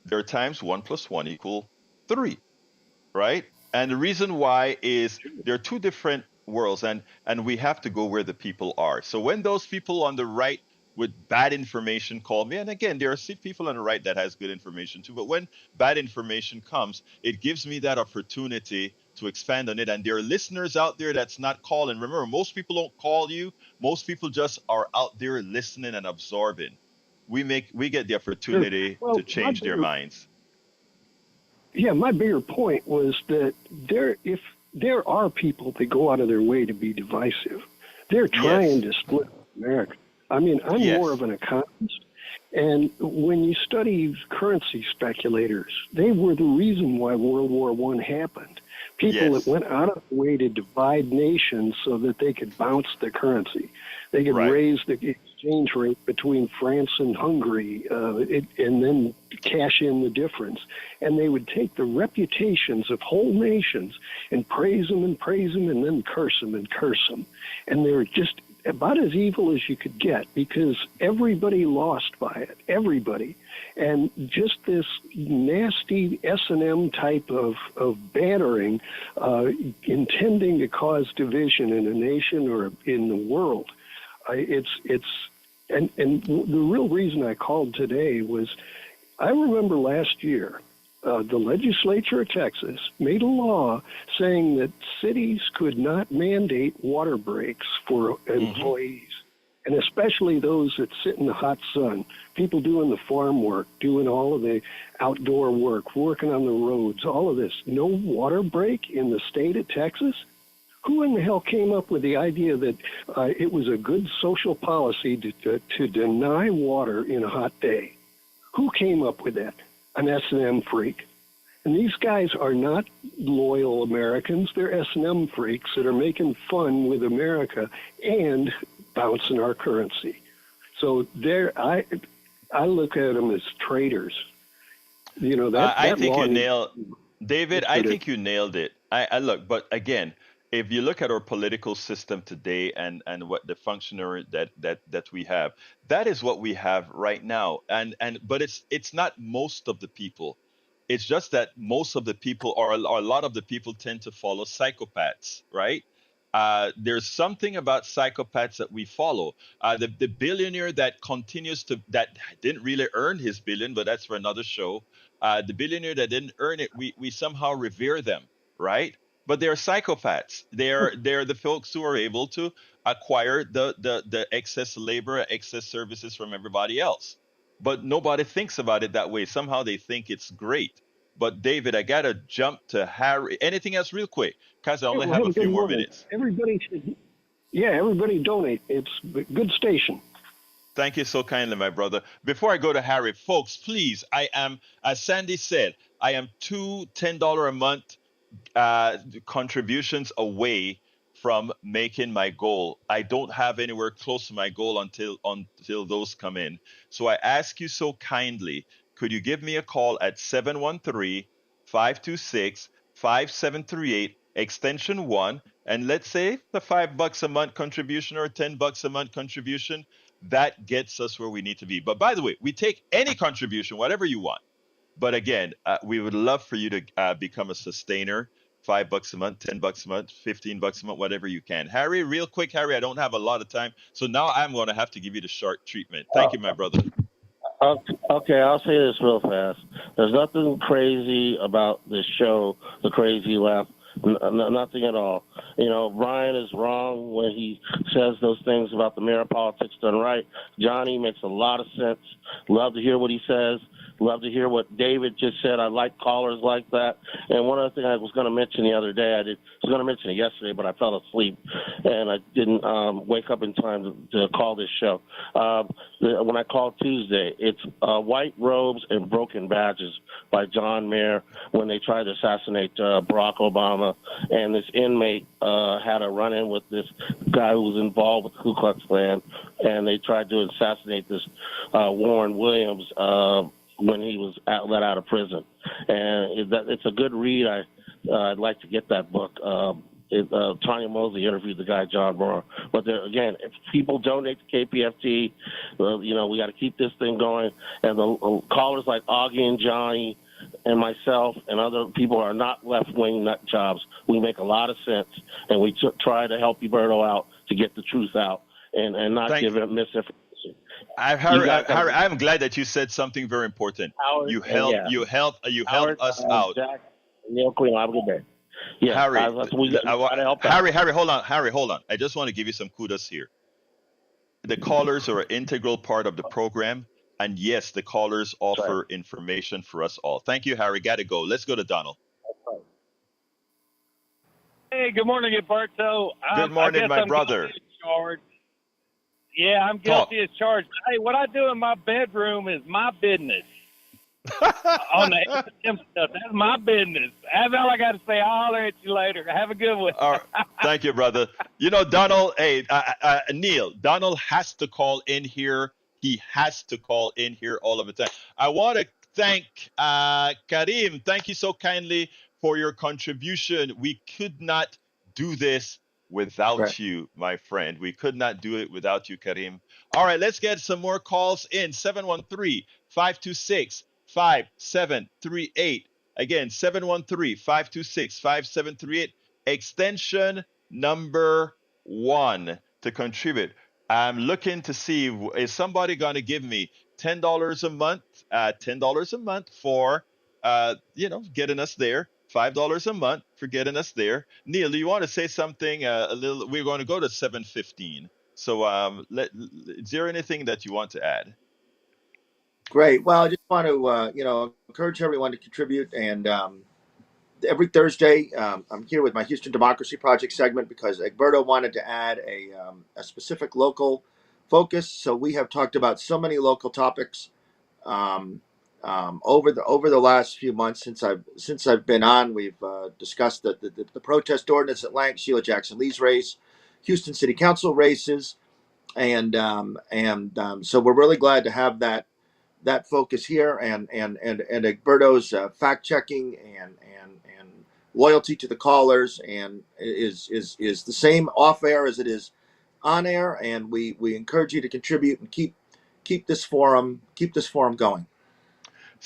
there are times 1 + 1 equal 3, right? And the reason why is there are two different worlds, and we have to go where the people are. So when those people on the right with bad information call me, and again, there are people on the right that has good information too, but when bad information comes, it gives me that opportunity to expand on it. And there are listeners out there that's not calling. Remember, most people don't call you. Most people just are out there listening and absorbing. We get the Sure. opportunity Well, to change their minds. my bigger point was that if there are people that go out of their way to be divisive, they're trying to split America. I mean, I'm more of an economist, and when you study currency speculators, they were the reason why World War I happened. People that went out of the way to divide nations so that they could bounce the currency. They could raise the exchange rate between France and Hungary and then cash in the difference. And they would take the reputations of whole nations and praise them and then curse them and curse them. And they're just about as evil as you could get because everybody lost by it, everybody. And just this nasty S&M type of battering intending to cause division in a nation or in the world. And the real reason I called today was I remember last year the legislature of Texas made a law saying that cities could not mandate water breaks for employees, and especially those that sit in the hot sun, people doing the farm work, doing all of the outdoor work, working on the roads, all of this. No water break in the state of Texas? Who in the hell came up with the idea that it was a good social policy to deny water in a hot day? Who came up with that? An S&M freak. And these guys are not loyal Americans. They're S&M freaks that are making fun with America and bouncing our currency. So I look at them as traitors. You know, I think you nailed, David. I think you nailed it. I look, but again, if you look at our political system today and what the functionary that we have, that is what we have right now. But it's not most of the people. It's just that most of the people or a lot of the people tend to follow psychopaths, right? There's something about psychopaths that we follow. The billionaire that didn't really earn his billion, but that's for another show. The billionaire that didn't earn it, we somehow revere them, right? But they're psychopaths. They're the folks who are able to acquire the excess labor, excess services from everybody else. But nobody thinks about it that way. Somehow they think it's great. But David, I gotta jump to Harry. Anything else, real quick, because I only have a few more minutes. Everybody should, everybody donate. It's a good station. Thank you so kindly, my brother. Before I go to Harry, folks, please, I am, as Sandy said, I am two $10 a month contributions away from making my goal. I don't have anywhere close to my goal until those come in. So I ask you so kindly, could you give me a call at 713-526-5738 extension 1, and let's say the $5 a month contribution or $10 a month contribution, that gets us where we need to be. But by the way, we take any contribution, whatever you want. But again, we would love for you to become a sustainer. $5 a month, $10 a month, $15 a month, whatever you can. Harry, real quick, Harry, I don't have a lot of time, so now I'm going to have to give you the short treatment. Thank you, my brother. Okay, I'll say this real fast. There's nothing crazy about this show, the crazy left. Nothing at all. You know, Brian is wrong when he says those things about the mayor of politics done right. Johnny makes a lot of sense. Love to hear what he says. Love to hear what David just said. I like callers like that. And one other thing I was going to mention the other day, I was going to mention it yesterday, but I fell asleep and I didn't wake up in time to call this show. When I called Tuesday, it's White Robes and Broken Badges by John Mayer when they tried to assassinate Barack Obama. And this inmate had a run-in with this guy who was involved with the Ku Klux Klan, and they tried to assassinate this Warren Williams when he was let out of prison. And it's a good read. I'd like to get that book. Tanya Mosley interviewed the guy, John Moore. But again, if people donate to KPFT, we got to keep this thing going. And the callers like Augie and Johnny and myself and other people are not left-wing nut jobs. We make a lot of sense, and we try to help Huberto out to get the truth out and not give it misinformation. Harry, I'm glad that you said something very important. Howard, You helped us out. Jack, Neil Aquino, have a good day. Yeah, Harry, we gotta help out. Harry, hold on. I just want to give you some kudos here. The callers are an integral part of the program, and yes, the callers offer information for us all. Thank you, Harry. Got to go. Let's go to Donald. Hey, good morning, Gilberto. Good morning, my brother. Yeah, I'm guilty as charged. Hey, what I do in my bedroom is my business. On the ATM stuff, that's my business. That's all I got to say. I'll holler at you later. Have a good one. All right. Thank you, brother. Donald, Neil, Donald has to call in here. He has to call in here all of the time. I want to thank Karim. Thank you so kindly for your contribution. We could not do this without you, my friend. We could not do it without you, Karim. All right, let's get some more calls in. 713-526-5738. Again, 713-526-5738. Extension number 1 to contribute. I'm looking to see, is somebody going to give me $10 a month? $10 a month for, getting us there. $5 a month for getting us there. Neil, do you want to say something a little? We're going to go to 7:15. So, is there anything that you want to add? Great. Well, I just want to, encourage everyone to contribute. And every Thursday, I'm here with my Houston Democracy Project segment because Egberto wanted to add a specific local focus. So we have talked about so many local topics over the last few months since I've been on. We've discussed the protest ordinance at length, Sheila Jackson Lee's race, Houston City Council races, and so we're really glad to have that focus here, and Egberto's fact checking and loyalty to the callers and is the same off air as it is on air, and we encourage you to contribute and keep this forum going.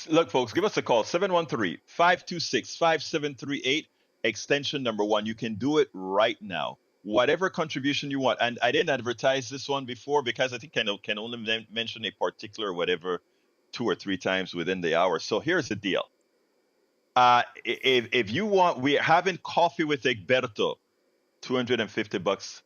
Look, folks, give us a call, 713-526-5738, extension number 1. You can do it right now. Whatever contribution you want. And I didn't advertise this one before because I think I can only mention a particular whatever 2 or 3 times within the hour. So here's the deal. If you want, we're having coffee with Egberto, $250.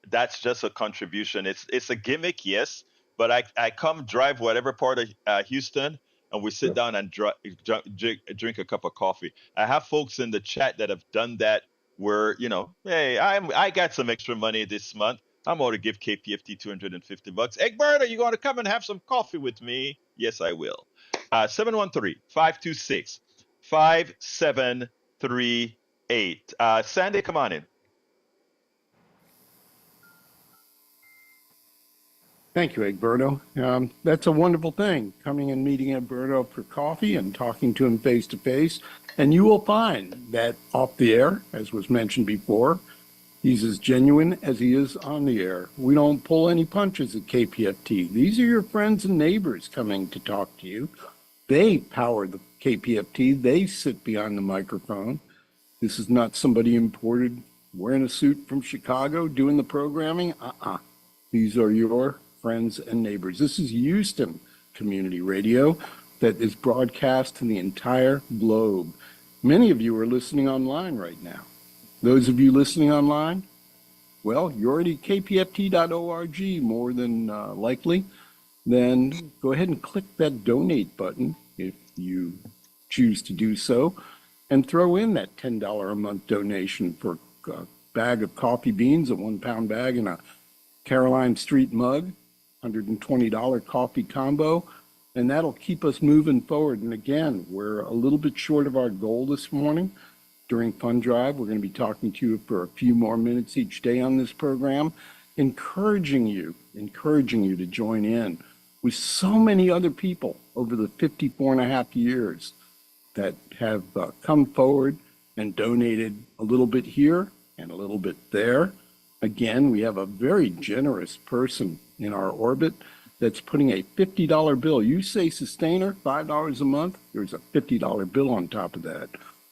That's just a contribution. It's a gimmick, yes, but I come drive whatever part of Houston, and we sit down and drink a cup of coffee. I have folks in the chat that have done that where, hey, I got some extra money this month. I'm going to give KPFT $250. Egberto, are you going to come and have some coffee with me? Yes, I will. 713-526-5738. Sandy, come on in. Thank you, Egberto. That's a wonderful thing, coming and meeting Egberto for coffee and talking to him face to face. And you will find that off the air, as was mentioned before, he's as genuine as he is on the air. We don't pull any punches at KPFT. These are your friends and neighbors coming to talk to you. They power the KPFT. They sit behind the microphone. This is not somebody imported wearing a suit from Chicago doing the programming. These are your friends and neighbors. This is Houston Community Radio that is broadcast to the entire globe. Many of you are listening online right now. Those of you listening online, well, you're already kpft.org more than likely. Then go ahead and click that donate button if you choose to do so, and throw in that $10 a month donation for a bag of coffee beans, a 1-pound bag, and a Caroline Street mug, $120 coffee combo, and that'll keep us moving forward. And again, we're a little bit short of our goal this morning. During Fund Drive, we're going to be talking to you for a few more minutes each day on this program, encouraging you to join in with so many other people over the 54 and a half years that have come forward and donated a little bit here and a little bit there. Again, we have a very generous person in our orbit that's putting a $50 bill. You say sustainer, $5 a month, there's a $50 bill on top of that.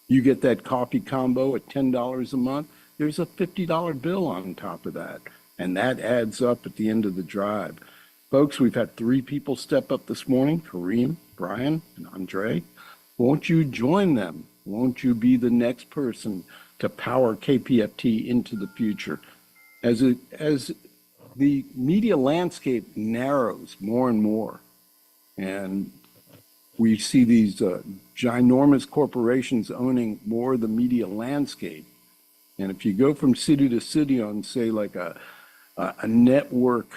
You get that coffee combo at $10 a month, there's a $50 bill on top of that. And that adds up at the end of the drive. Folks, we've had 3 people step up this morning, Kareem, Brian, and Andre. Won't you join them? Won't you be the next person to power KPFT into the future? As the media landscape narrows more and more, and we see these ginormous corporations owning more of the media landscape. And if you go from city to city on, say, like a network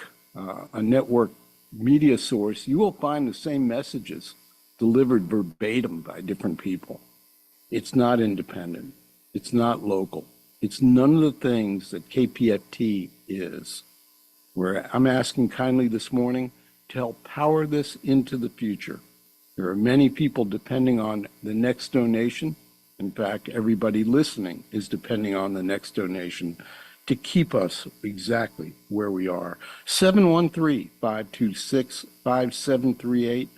media source, you will find the same messages delivered verbatim by different people. It's not independent. It's not local. It's none of the things that KPFT is. Where I'm asking kindly this morning to help power this into the future. There are many people depending on the next donation. In fact, everybody listening is depending on the next donation to keep us exactly where we are. 713-526-5738.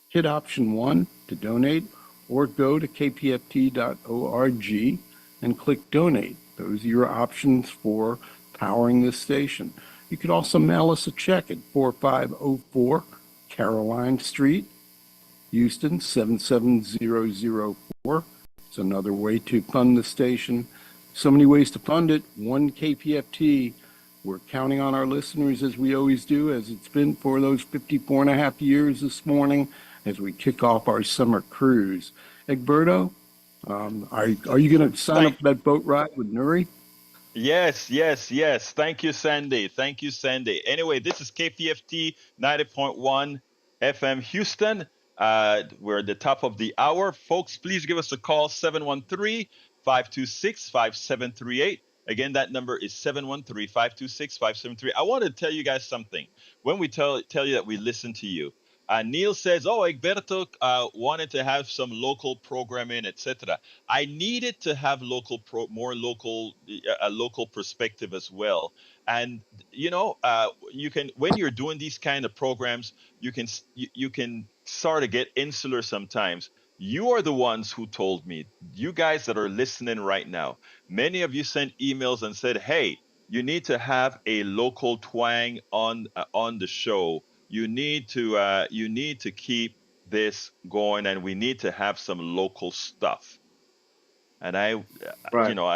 Hit option 1 to donate, or go to kpft.org and click donate. Those are your options for powering this station. You could also mail us a check at 4504 Caroline Street, Houston 77004. It's another way to fund the station. So many ways to fund it. One KPFT. We're counting on our listeners, as we always do, as it's been for those 54 and a half years this morning, as we kick off our summer cruise. Egberto, are you going to sign up for that boat ride with Nuri? Yes. Thank you, Sandy. Anyway, this is KPFT 90.1 FM Houston. We're at the top of the hour. Folks, please give us a call, 713-526-5738. Again, that number is 713-526-5738. I want to tell you guys something. When we tell you that we listen to you, Neil says, Egberto wanted to have some local programming, etc. I needed to have a local perspective as well. And you can, when you're doing these kind of programs, you can sort of get insular sometimes. You are the ones who told me. You guys that are listening right now, many of you sent emails and said, "Hey, you need to have a local twang on the show. You need to keep this going, and we need to have some local stuff." And I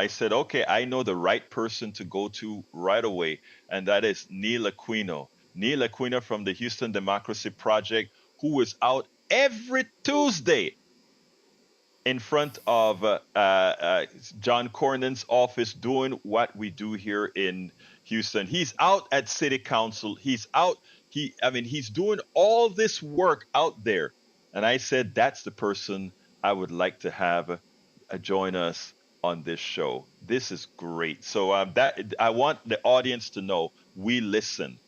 said, okay, I know the right person to go to right away, and that is Neil Aquino. Neil Aquino from the Houston Democracy Project, who is out every Tuesday in front of John Cornyn's office doing what we do here in Houston. He's out at City Council. He's out. He's doing all this work out there. And I said, that's the person I would like to have join us on this show. This is great. So that I want the audience to know we listen.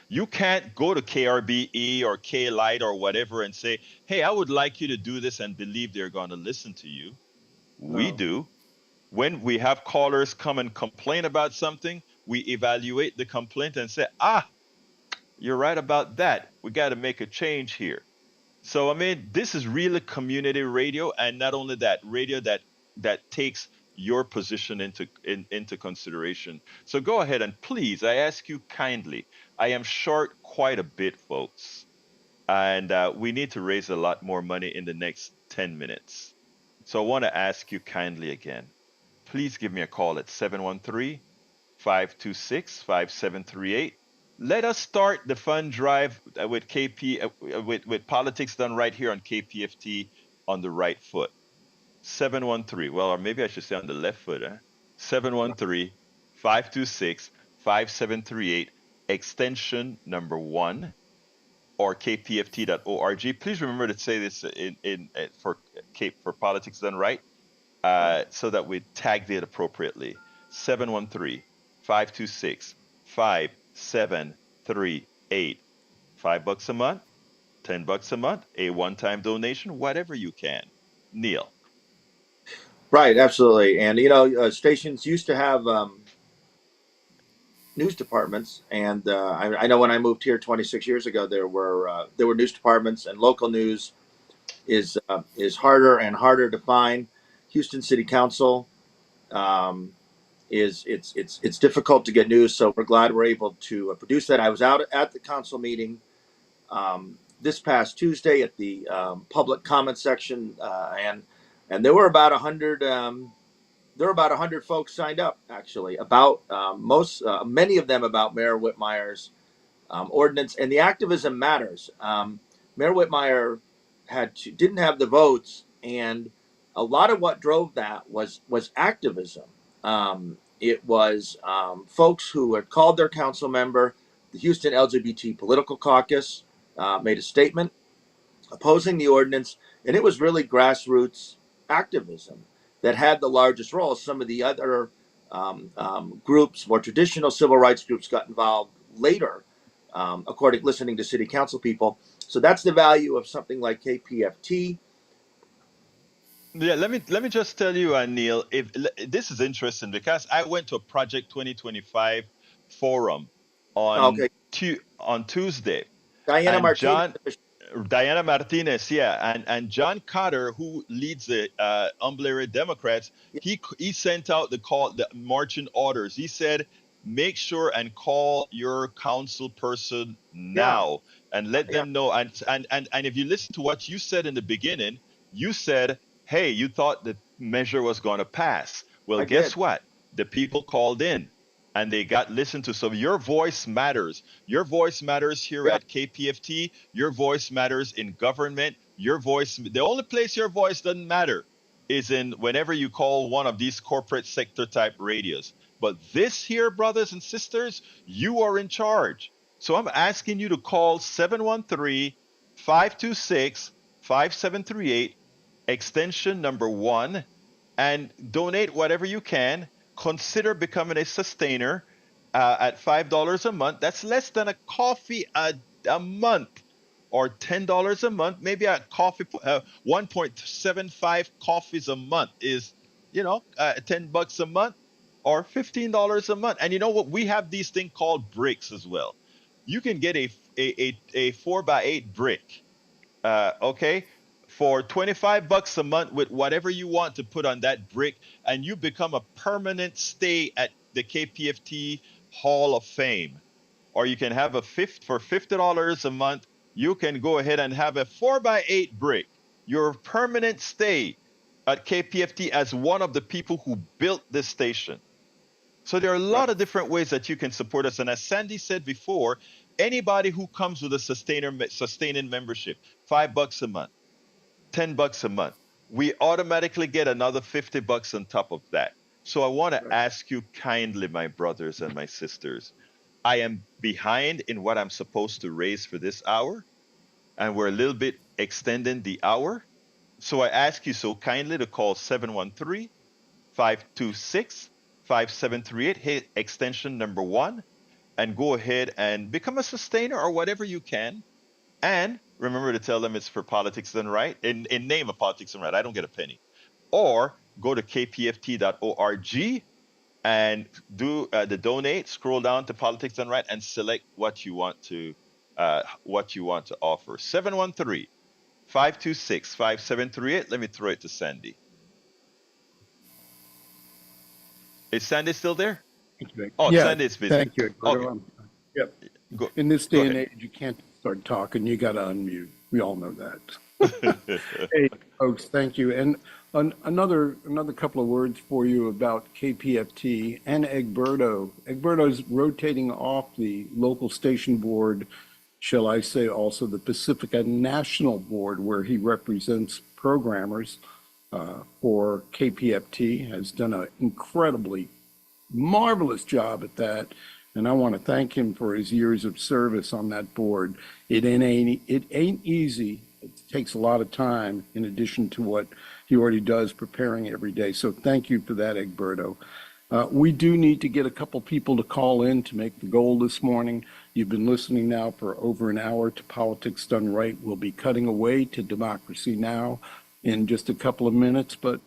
You can't go to KRBE or K-Light or whatever and say, hey, I would like you to do this, and believe they're going to listen to you. We do. When we have callers come and complain about something, we evaluate the complaint and say, you're right about that. We got to make a change here. So, this is really community radio, and not only that, radio that takes your position into consideration. So go ahead and please, I ask you kindly, I am short quite a bit, folks, and we need to raise a lot more money in the next 10 minutes. So I want to ask you kindly again, please give me a call at 713-526-5738. Let us start the fund drive with with Politics Done Right here on KPFT on the right foot. 713. Well, or maybe I should say on the left foot. 713-526-5738, extension number 1, or kpft.org. Please remember to say this for Politics Done Right, so that we tagged it appropriately. 713-526-5738. $5 a month, $10 a month, a one-time donation, whatever you can. Neil. Right, absolutely. And stations used to have news departments, and I know when I moved here 26 years ago, there were news departments, and local news is harder and harder to find. Houston City Council um, is it's difficult to get news, so we're glad we're able to produce that. I was out at the council meeting this past Tuesday at the public comment section, and there were about 100. There were about 100 folks signed up, actually, about many of them about Mayor Whitmire's ordinance, and the activism matters. Mayor Whitmire didn't have the votes, and a lot of what drove that was activism. It was folks who had called their council member. The Houston LGBT Political Caucus made a statement opposing the ordinance, and it was really grassroots activism that had the largest role. Some of the other groups, more traditional civil rights groups, got involved later, listening to city council people. So that's the value of something like KPFT. Yeah, let me just tell you, Neil, if this is interesting because I went to a Project 2025 forum Okay, on Tuesday, Diana and Martinez. Diana Martinez, yeah, and John Cotter, who leads the Umblera Democrats, he sent out the marching orders. He said, make sure and call your council person Yeah, now and let yeah, them know. And if you listen to what you said in the beginning, you said, hey, you thought the measure was going to pass. Well, I guess did. what? The people called in and they got listened to. So your voice matters. Your voice matters here Yeah, at KPFT. Your voice matters in government. The only place your voice doesn't matter is in whenever you call one of these corporate sector type radios. But this here, brothers and sisters, you are in charge. So I'm asking you to call 713-526-5738, extension number 1, and donate whatever you can. Consider becoming a sustainer at $5 a month. That's less than a coffee a month, or $10 a month. Maybe a coffee, 1.75 coffees a month is, $10 a month or $15 a month. And you know what? We have these things called bricks as well. You can get a 4x8 brick, okay, for $25 a month with whatever you want to put on that brick, and you become a permanent stay at the KPFT Hall of Fame. Or you can have for $50 a month, you can go ahead and have a 4x8 brick. Your permanent stay at KPFT as one of the people who built this station. So there are a right. lot of different ways that you can support us. And as Sandy said before, anybody who comes with a sustaining membership, $5 a month, $10 a month, we automatically get another $50 on top of that. So I want to Right. ask you kindly, my brothers and my sisters, I am behind in what I'm supposed to raise for this hour, and we're a little bit extending the hour. So I ask you so kindly to call 713-526-5738, hit extension number 1, and go ahead and become a sustainer or whatever you can. And remember to tell them it's for Politics Done Right, in name of Politics Done Right. I don't get a penny. Or go to kpft.org and do the donate. Scroll down to Politics Done Right and select what you want to offer. 713-526-5738. Let me throw it to Sandy. Is Sandy still there? Oh, Yeah, Sandy is busy. thank you, Okay, Eduardo. Yep. go In this go day and ahead. age, you can't start talking. You got to unmute. We all know that. Hey, folks, thank you. And another couple of words for you about KPFT and Egberto. Egberto's rotating off the local station board, shall I say, also the Pacifica National Board, where he represents programmers for KPFT, has done an incredibly marvelous job at that. And I want to thank him for his years of service on that board. It ain't easy. It takes a lot of time in addition to what he already does preparing every day. So thank you for that, Egberto. We do need to get a couple people to call in to make the goal this morning. You've been listening now for over an hour to Politics Done Right. We'll be cutting away to Democracy Now! In just a couple of minutes, but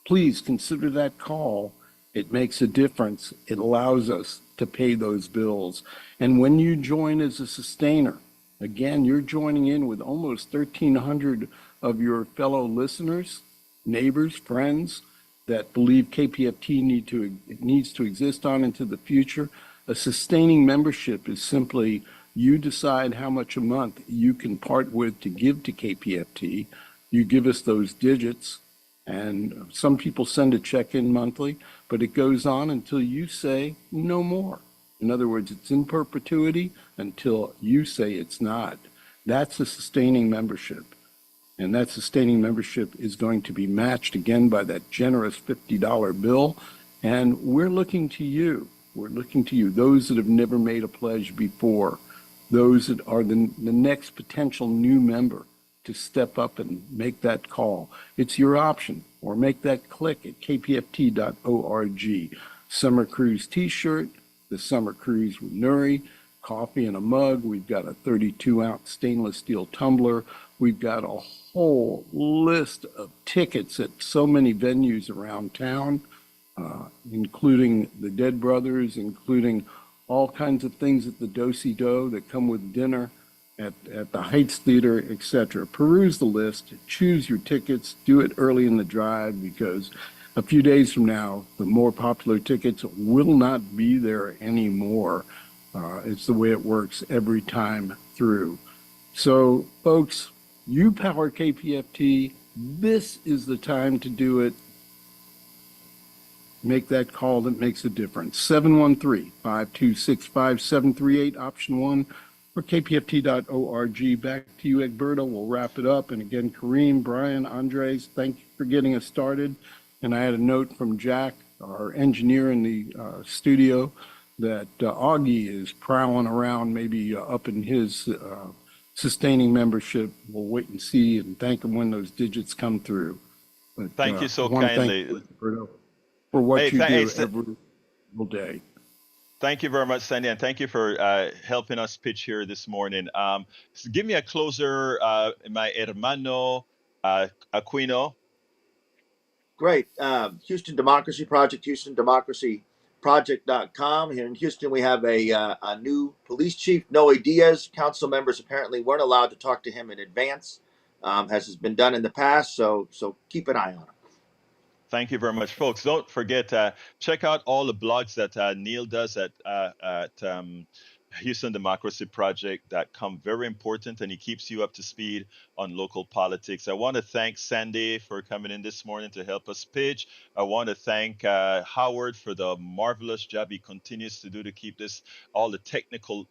please consider that call. It makes a difference. It allows us to pay those bills. And when you join as a sustainer, again, you're joining in with almost 1,300 of your fellow listeners, neighbors, friends that believe KPFT needs to exist on into the future. A sustaining membership is simply you decide how much a month you can part with to give to KPFT. You give us those digits, and some people send a check in monthly, but it goes on until you say no more. In other words, it's in perpetuity until you say it's not. That's a sustaining membership. And that sustaining membership is going to be matched again by that generous $50 bill. And we're looking to you. We're looking to you, those that have never made a pledge before, those that are the next potential new member, to step up and make that call. It's your option, or make that click at kpft.org. Summer Cruise t-shirt, the Summer Cruise with Nuri, coffee in a mug. We've got a 32-ounce stainless steel tumbler. We've got a whole list of tickets at so many venues around town, including the Dead Brothers, including all kinds of things at the Do-Si-Do that come with dinner, at the Heights Theater, etc. Peruse the list, choose your tickets, do it early in the drive, because a few days from now, the more popular tickets will not be there anymore. It's the way it works every time through. So, folks, you power KPFT. This is the time to do it. Make that call that makes a difference. 713-526-5738, option 1, or kpft.org. Back to you, Egberto. We'll wrap it up. And again, Kareem, Brian, Andres, thank you for getting us started. And I had a note from Jack, our engineer in the studio, that Augie is prowling around, maybe up in his sustaining membership. We'll wait and see and thank him when those digits come through. But, Thank you so I wanna kindly. thank you, Egberto, for what you do every single day. Thank you very much, Sandy, and thank you for helping us pitch here this morning. So give me a closer, my hermano Aquino. Great. Houston Democracy Project, HoustonDemocracyProject.com. Here in Houston, we have a new police chief, Noe Diaz. Council members apparently weren't allowed to talk to him in advance, as has been done in the past. So keep an eye on him. Thank you very much, folks. Don't forget, check out all the blogs that Neil does at HoustonDemocracyProject.com. Very important, and he keeps you up to speed on local politics. I want to thank Sandy for coming in this morning to help us pitch. I want to thank Howard for the marvelous job he continues to do to keep all the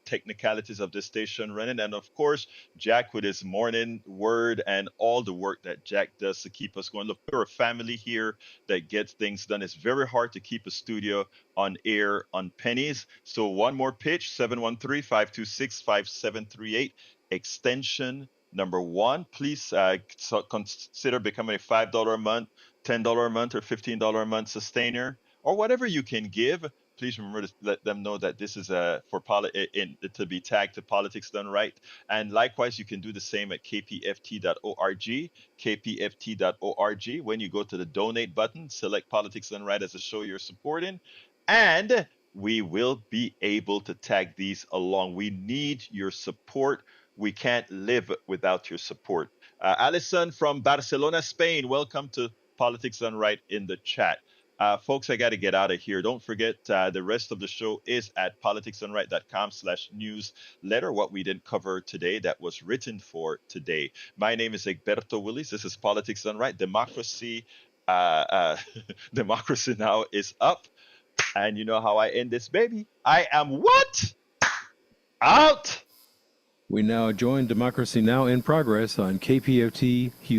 technicalities of this station running. And of course, Jack with his morning word and all the work that Jack does to keep us going. Look, we're a family here that gets things done. It's very hard to keep a studio on air on pennies. So one more pitch, 713-526-5738, extension number 1. Please consider becoming a $5 a month, $10 a month, or $15 a month sustainer, or whatever you can give. Please remember to let them know that this is to be tagged to Politics Done Right. And likewise, you can do the same at kpft.org, kpft.org. When you go to the donate button, select Politics Done Right as a show you're supporting, and we will be able to tag these along. We need your support. We can't live without your support. Alison from Barcelona, Spain, welcome to Politics Done Right in the chat. Folks, I got to get out of here. Don't forget, the rest of the show is at politicsdoneright.com/newsletter. What we didn't cover today that was written for today. My name is Egberto Willis. This is Politics Done Right. Democracy Now is up. And you know how I end this, baby. I am what? Out. We now join Democracy Now! In progress on KPFT Houston.